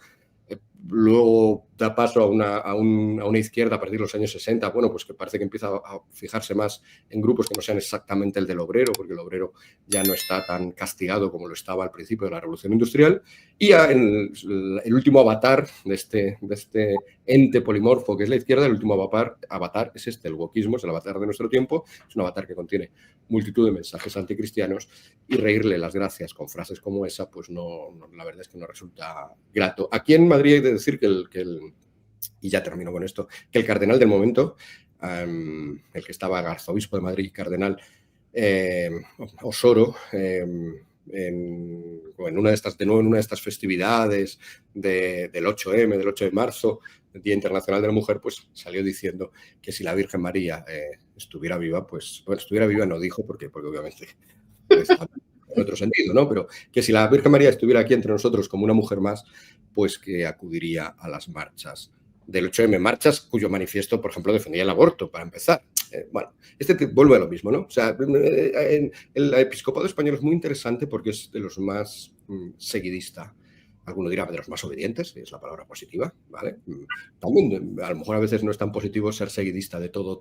Luego da paso a una izquierda a partir de los años 60, bueno, pues que parece que empieza a fijarse más en grupos que no sean exactamente el del obrero, porque el obrero ya no está tan castigado como lo estaba al principio de la Revolución Industrial. Y el último avatar de este ente polimorfo que es la izquierda, el último avatar es el wokismo, es el avatar de nuestro tiempo, es un avatar que contiene multitud de mensajes anticristianos, y reírle las gracias con frases como esa, pues la verdad es que no resulta grato. Aquí en Madrid hay de decir y ya termino con esto, que el cardenal del momento, el que estaba arzobispo de Madrid, cardenal Osoro, en una de estas festividades del 8M, del 8 de marzo, el Día Internacional de la Mujer, pues salió diciendo que si la Virgen María estuviera viva, pues, bueno, estuviera viva no dijo, porque obviamente en otro sentido, ¿no? Pero que si la Virgen María estuviera aquí entre nosotros como una mujer más, pues que acudiría a las marchas del 8M, marchas cuyo manifiesto, por ejemplo, defendía el aborto, para empezar. Bueno, vuelve a lo mismo, ¿no? O sea, el episcopado español es muy interesante porque es de los más seguidista. Alguno dirá de los más obedientes, es la palabra positiva, ¿vale? También, a lo mejor a veces no es tan positivo ser seguidista de todo.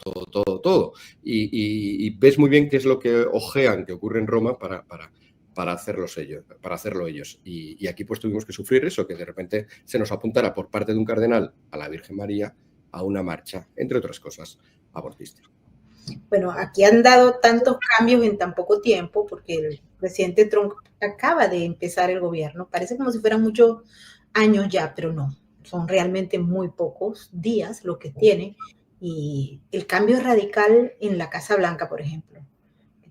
Y ves muy bien qué es lo que ojean que ocurre en Roma para hacerlo ellos. Y aquí pues tuvimos que sufrir eso, que de repente se nos apuntara por parte de un cardenal a la Virgen María a una marcha, entre otras cosas, abortista. Bueno, aquí han dado tantos cambios en tan poco tiempo, porque el presidente Trump acaba de empezar el gobierno. Parece como si fueran muchos años ya, pero no. Son realmente muy pocos días lo que tiene. Y el cambio es radical en la Casa Blanca, por ejemplo.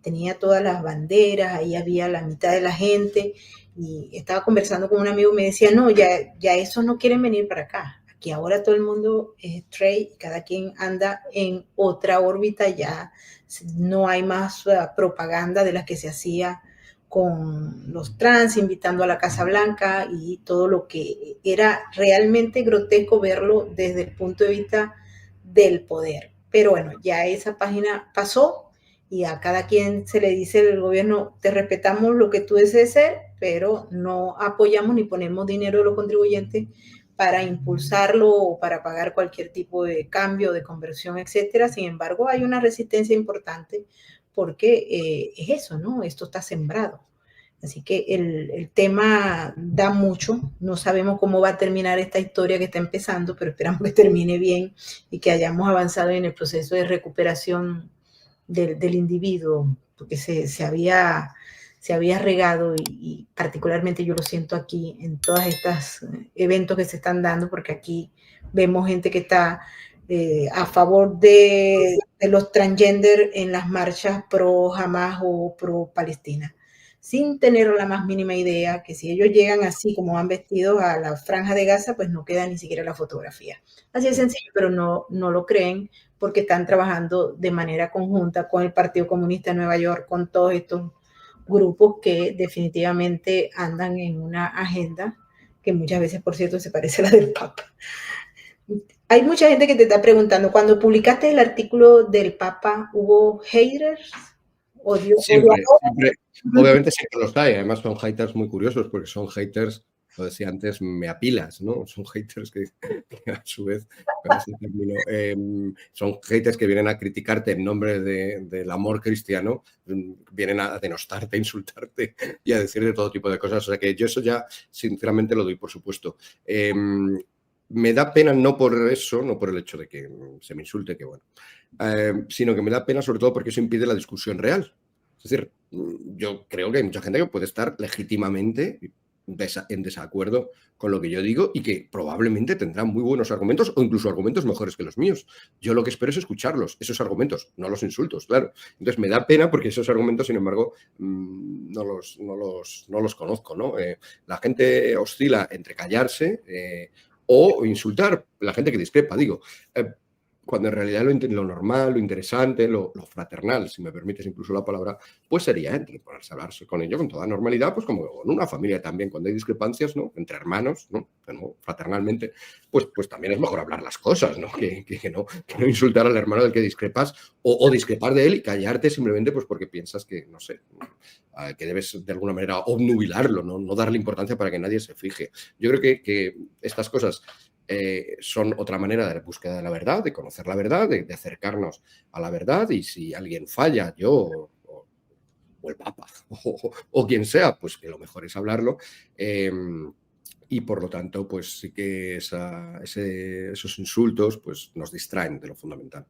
Tenía todas las banderas, ahí había la mitad de la gente. Y estaba conversando con un amigo y me decía, no, ya esos no quieren venir para acá. Que ahora todo el mundo es straight, cada quien anda en otra órbita, ya no hay más propaganda de la que se hacía con los trans, invitando a la Casa Blanca, y todo lo que era realmente grotesco verlo desde el punto de vista del poder. Pero bueno, ya esa página pasó y a cada quien se le dice al gobierno, te respetamos lo que tú desees ser, pero no apoyamos ni ponemos dinero de los contribuyentes para impulsarlo o para pagar cualquier tipo de cambio, de conversión, etcétera. Sin embargo, hay una resistencia importante porque es eso, ¿no? Esto está sembrado. Así que el tema da mucho. No sabemos cómo va a terminar esta historia que está empezando, pero esperamos que termine bien y que hayamos avanzado en el proceso de recuperación del individuo, porque se había regado y particularmente yo lo siento aquí en todos estos eventos que se están dando, porque aquí vemos gente que está a favor de los transgender en las marchas pro Hamas o pro Palestina, sin tener la más mínima idea que si ellos llegan así como van vestidos a la franja de Gaza, pues no queda ni siquiera la fotografía. Así de sencillo, pero no lo creen porque están trabajando de manera conjunta con el Partido Comunista de Nueva York, con todos estos grupos que definitivamente andan en una agenda que muchas veces, por cierto, se parece a la del Papa. Hay mucha gente que te está preguntando, cuando publicaste el artículo del Papa, ¿hubo haters? Siempre. Obviamente siempre los hay, además son haters muy curiosos, porque son haters, lo decía antes, me apilas, ¿no? Son haters que a su vez, con ese término, son haters que vienen a criticarte en nombre del amor cristiano, vienen a denostarte, a insultarte y a decirte todo tipo de cosas. O sea que yo eso ya, sinceramente, lo doy por supuesto. Me da pena no por eso, no por el hecho de que se me insulte, que bueno, sino que me da pena sobre todo porque eso impide la discusión real. Es decir, yo creo que hay mucha gente que puede estar legítimamente en desacuerdo con lo que yo digo y que probablemente tendrán muy buenos argumentos o incluso argumentos mejores que los míos. Yo lo que espero es escucharlos, esos argumentos, no los insultos, claro. Entonces me da pena porque esos argumentos, sin embargo, no los conozco, ¿no? La gente oscila entre callarse o insultar, la gente que discrepa, digo. Cuando en realidad lo normal, lo interesante, lo fraternal, si me permites incluso la palabra, pues sería entre ponerse a hablar con ello con toda normalidad, pues como en una familia también, cuando hay discrepancias, ¿no? Entre hermanos, ¿no? Fraternalmente, pues también es mejor hablar las cosas, ¿no? Que no insultar al hermano del que discrepas o discrepar de él y callarte simplemente pues porque piensas que, no sé, que debes de alguna manera obnubilarlo, no darle importancia para que nadie se fije. Yo creo que estas cosas son otra manera de la búsqueda de la verdad, de conocer la verdad, de acercarnos a la verdad, y si alguien falla, yo o el Papa o quien sea, pues que lo mejor es hablarlo. Y por lo tanto, pues sí que esos insultos pues nos distraen de lo fundamental.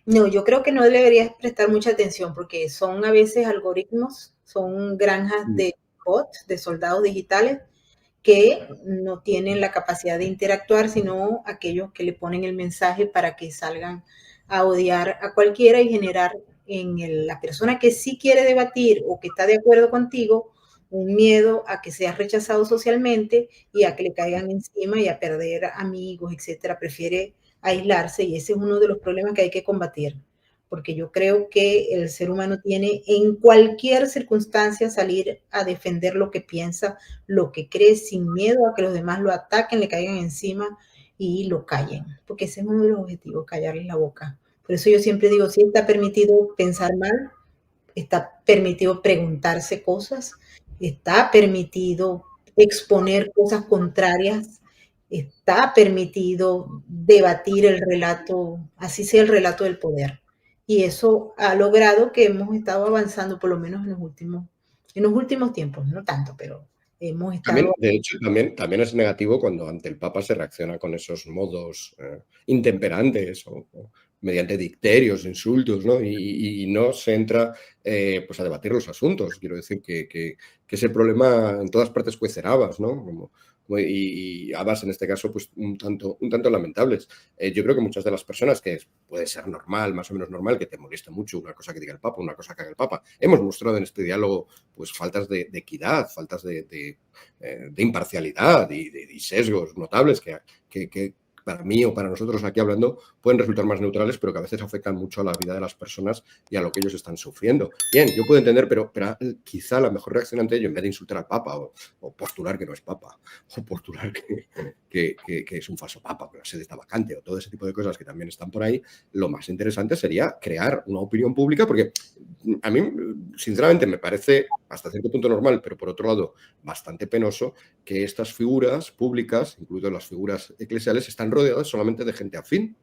No, yo creo que no deberías prestar mucha atención porque son a veces algoritmos, son granjas de bots, de soldados digitales que no tienen la capacidad de interactuar, sino aquellos que le ponen el mensaje para que salgan a odiar a cualquiera y generar en la persona que sí quiere debatir o que está de acuerdo contigo un miedo a que seas rechazado socialmente y a que le caigan encima y a perder amigos, etcétera. Prefiere aislarse y ese es uno de los problemas que hay que combatir, porque yo creo que el ser humano tiene en cualquier circunstancia salir a defender lo que piensa, lo que cree, sin miedo a que los demás lo ataquen, le caigan encima y lo callen, porque ese es uno de los objetivos, callarles la boca. Por eso yo siempre digo, si está permitido pensar mal, está permitido preguntarse cosas, está permitido exponer cosas contrarias, está permitido debatir el relato, así sea el relato del poder. Y eso ha logrado que hemos estado avanzando, por lo menos en los últimos tiempos, no tanto, pero hemos estado... De hecho, también es negativo cuando ante el Papa se reacciona con esos modos intemperantes o mediante dicterios, insultos, ¿no? Y no se entra pues a debatir los asuntos. Quiero decir que es el problema en todas partes cuecen habas, ¿no? Y habas en este caso pues un tanto lamentables. Yo creo que muchas de las personas que puede ser normal, más o menos normal, que te moleste mucho una cosa que diga el Papa, una cosa que haga el Papa, hemos mostrado en este diálogo pues faltas de equidad, faltas de imparcialidad y sesgos notables que para mí o para nosotros aquí hablando pueden resultar más neutrales, pero que a veces afectan mucho a la vida de las personas y a lo que ellos están sufriendo. Bien, yo puedo entender, pero quizá la mejor reacción ante ello, en vez de insultar al Papa o postular que no es Papa, o postular que es un falso Papa, que la sede está vacante, o todo ese tipo de cosas que también están por ahí, lo más interesante sería crear una opinión pública, porque a mí, sinceramente, me parece hasta cierto punto normal, pero por otro lado, bastante penoso que estas figuras públicas, incluidas las figuras eclesiales, están rodeadas solamente de gente afín,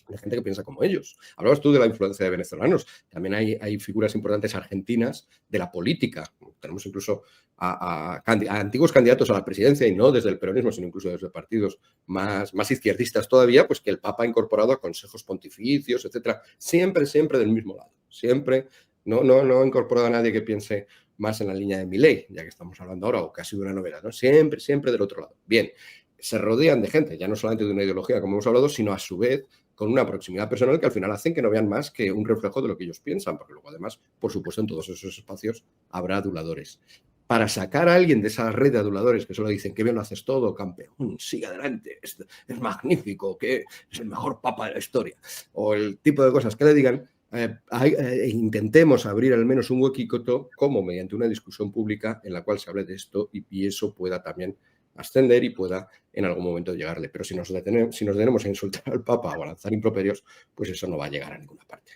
de gente que piensa como ellos. Hablabas tú de la influencia de venezolanos. También hay figuras importantes argentinas de la política. Tenemos incluso a antiguos candidatos a la presidencia, y no desde el peronismo, sino incluso desde partidos más izquierdistas todavía, pues que el Papa ha incorporado a consejos pontificios, etcétera. Siempre del mismo lado. Siempre. No ha incorporado a nadie que piense más en la línea de Milei, ya que estamos hablando ahora, o que ha sido una novedad, ¿no? Siempre del otro lado. Bien, se rodean de gente, ya no solamente de una ideología, como hemos hablado, sino a su vez con una proximidad personal que al final hacen que no vean más que un reflejo de lo que ellos piensan, porque luego además, por supuesto, en todos esos espacios habrá aduladores. Para sacar a alguien de esa red de aduladores que solo dicen que bien lo haces todo, campeón, sigue adelante, es magnífico, que es el mejor papa de la historia, o el tipo de cosas que le digan, intentemos abrir al menos un huequicoto como mediante una discusión pública en la cual se hable de esto y eso pueda también ascender y pueda en algún momento llegarle. Pero si nos detenemos a insultar al Papa o a lanzar improperios, pues eso no va a llegar a ninguna parte.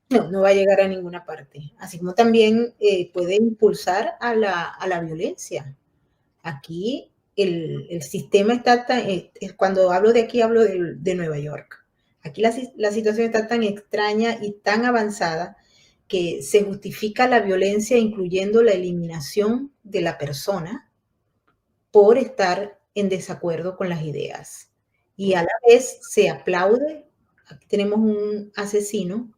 No va a llegar a ninguna parte. Así como también puede impulsar a la violencia. Aquí el sistema está tan... cuando hablo de aquí, hablo de Nueva York. Aquí la situación está tan extraña y tan avanzada que se justifica la violencia, incluyendo la eliminación de la persona por estar en desacuerdo con las ideas. Y a la vez se aplaude. Aquí tenemos un asesino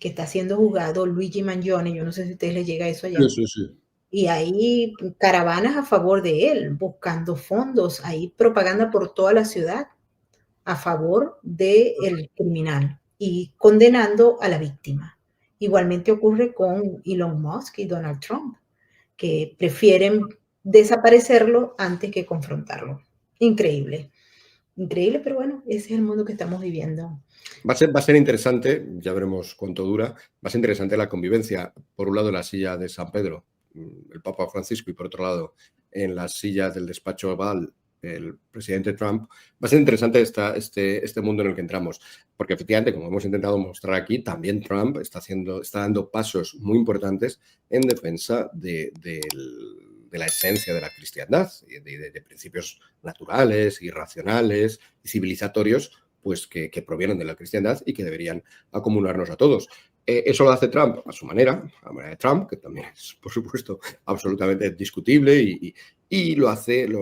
que está siendo juzgado, Luigi Mangione, yo no sé si a ustedes les llega eso allá. Sí. Y hay caravanas a favor de él, buscando fondos, hay propaganda por toda la ciudad a favor del criminal y condenando a la víctima. Igualmente ocurre con Elon Musk y Donald Trump, que prefieren desaparecerlo antes que confrontarlo. Increíble, pero bueno, ese es el mundo que estamos viviendo. Va a ser interesante, ya veremos cuánto dura, va a ser interesante la convivencia. Por un lado, la silla de San Pedro, el Papa Francisco, y por otro lado, en las sillas del despacho Oval, el presidente Trump. Va a ser interesante este mundo en el que entramos, porque efectivamente, como hemos intentado mostrar aquí, también Trump está dando pasos muy importantes en defensa de la esencia de la cristiandad, de principios naturales y racionales y civilizatorios, pues que provienen de la cristiandad y que deberían acumularnos a todos. Eso lo hace Trump a su manera, a la manera de Trump, que también es, por supuesto, absolutamente discutible y lo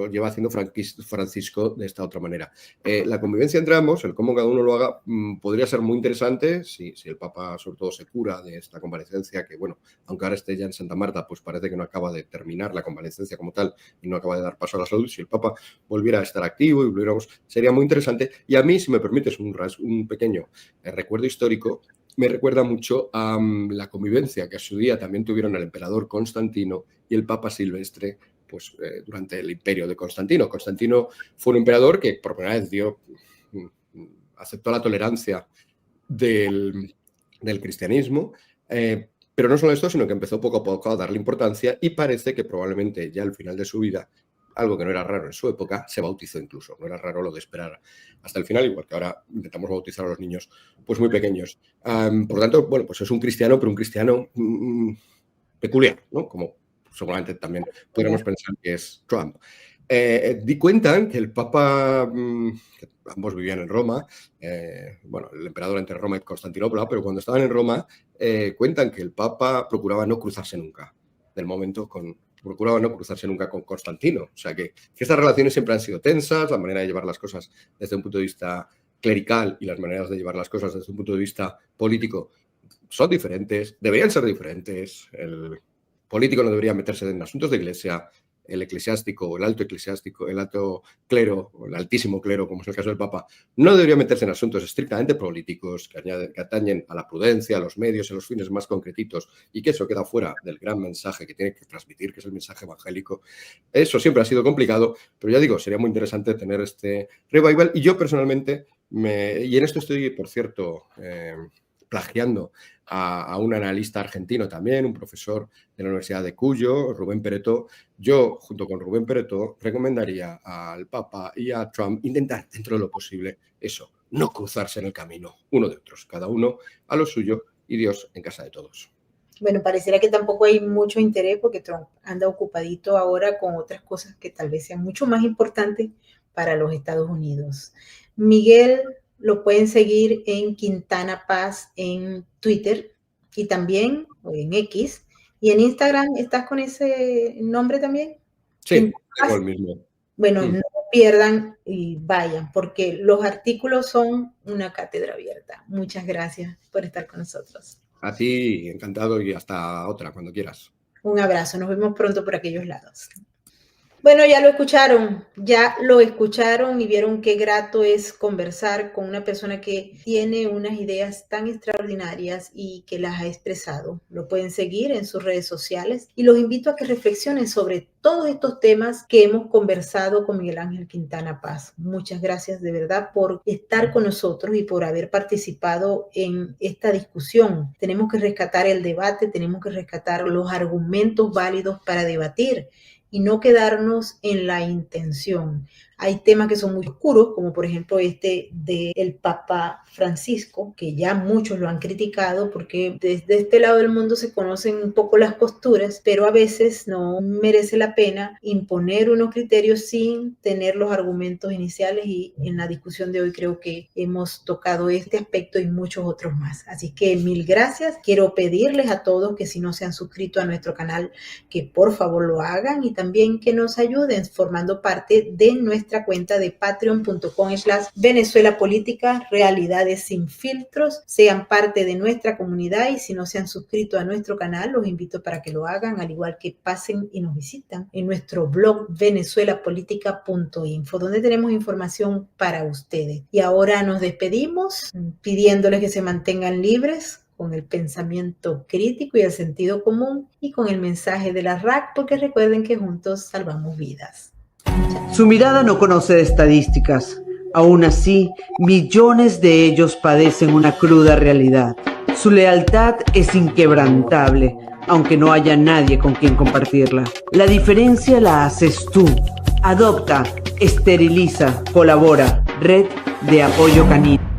lleva haciendo Francisco de esta otra manera. La convivencia entre ambos, el cómo cada uno lo haga, podría ser muy interesante si el Papa sobre todo se cura de esta convalecencia, que bueno, aunque ahora esté ya en Santa Marta, pues parece que no acaba de terminar la convalecencia como tal y no acaba de dar paso a la salud. Si el Papa volviera a estar activo y volviéramos, sería muy interesante. Y a mí, si me permites un pequeño recuerdo histórico, me recuerda mucho a la convivencia que a su día también tuvieron el emperador Constantino y el Papa Silvestre, pues durante el imperio de Constantino. Constantino fue un emperador que por primera vez aceptó la tolerancia del cristianismo, pero no solo esto, sino que empezó poco a poco a darle importancia y parece que probablemente ya al final de su vida, algo que no era raro en su época, se bautizó incluso. No era raro lo de esperar hasta el final, igual que ahora intentamos bautizar a los niños pues muy pequeños. Por lo tanto, bueno, pues es un cristiano, pero un cristiano peculiar, ¿no? Como seguramente también podríamos pensar que es Trump. Cuentan que el Papa, que ambos vivían en Roma, bueno, el emperador entre Roma y Constantinopla, pero cuando estaban en Roma, cuentan que el Papa procuraba no cruzarse nunca procuraba no cruzarse nunca con Constantino. O sea que estas relaciones siempre han sido tensas, la manera de llevar las cosas desde un punto de vista clerical y las maneras de llevar las cosas desde un punto de vista político son diferentes, deberían ser diferentes. El político no debería meterse en asuntos de iglesia, el eclesiástico o el alto eclesiástico, el alto clero o el altísimo clero, como es el caso del Papa, no debería meterse en asuntos estrictamente políticos que atañen a la prudencia, a los medios, a los fines más concretitos, y que eso queda fuera del gran mensaje que tiene que transmitir, que es el mensaje evangélico. Eso siempre ha sido complicado, pero ya digo, sería muy interesante tener este revival. Y yo personalmente, y en esto estoy, por cierto, plagiando a un analista argentino también, un profesor de la Universidad de Cuyo, Rubén Peretó. Yo, junto con Rubén Peretó, recomendaría al Papa y a Trump intentar, dentro de lo posible, eso, no cruzarse en el camino uno de otros, cada uno a lo suyo y Dios en casa de todos. Bueno, pareciera que tampoco hay mucho interés porque Trump anda ocupadito ahora con otras cosas que tal vez sean mucho más importantes para los Estados Unidos. Miguel lo pueden seguir en Quintana Paz en Twitter y también en X. ¿Y en Instagram estás con ese nombre también? Sí, tengo el mismo. Bueno, no pierdan y vayan, porque los artículos son una cátedra abierta. Muchas gracias por estar con nosotros. A ti, encantado, y hasta otra, cuando quieras. Un abrazo, nos vemos pronto por aquellos lados. Bueno, ya lo escucharon y vieron qué grato es conversar con una persona que tiene unas ideas tan extraordinarias y que las ha expresado. Lo pueden seguir en sus redes sociales y los invito a que reflexionen sobre todos estos temas que hemos conversado con Miguel Ángel Quintana Paz. Muchas gracias de verdad por estar con nosotros y por haber participado en esta discusión. Tenemos que rescatar el debate, tenemos que rescatar los argumentos válidos para debatir y no quedarnos en la intención. Hay temas que son muy oscuros, como por ejemplo este del Papa Francisco, que ya muchos lo han criticado porque desde este lado del mundo se conocen un poco las posturas, pero a veces no merece la pena imponer unos criterios sin tener los argumentos iniciales, y en la discusión de hoy creo que hemos tocado este aspecto y muchos otros más. Así que mil gracias. Quiero pedirles a todos que si no se han suscrito a nuestro canal, que por favor lo hagan y también que nos ayuden formando parte de nuestra cuenta de patreon.com/Venezuela Política, Realidades Sin Filtros. Sean parte de nuestra comunidad y si no se han suscrito a nuestro canal, los invito para que lo hagan, al igual que pasen y nos visitan en nuestro blog venezuelapolitica.info, donde tenemos información para ustedes. Y ahora nos despedimos pidiéndoles que se mantengan libres con el pensamiento crítico y el sentido común y con el mensaje de la RAC, porque recuerden que juntos salvamos vidas. Su mirada no conoce de estadísticas. Aún así, millones de ellos padecen una cruda realidad. Su lealtad es inquebrantable, aunque no haya nadie con quien compartirla. La diferencia la haces tú. Adopta, esteriliza, colabora. Red de Apoyo Canino.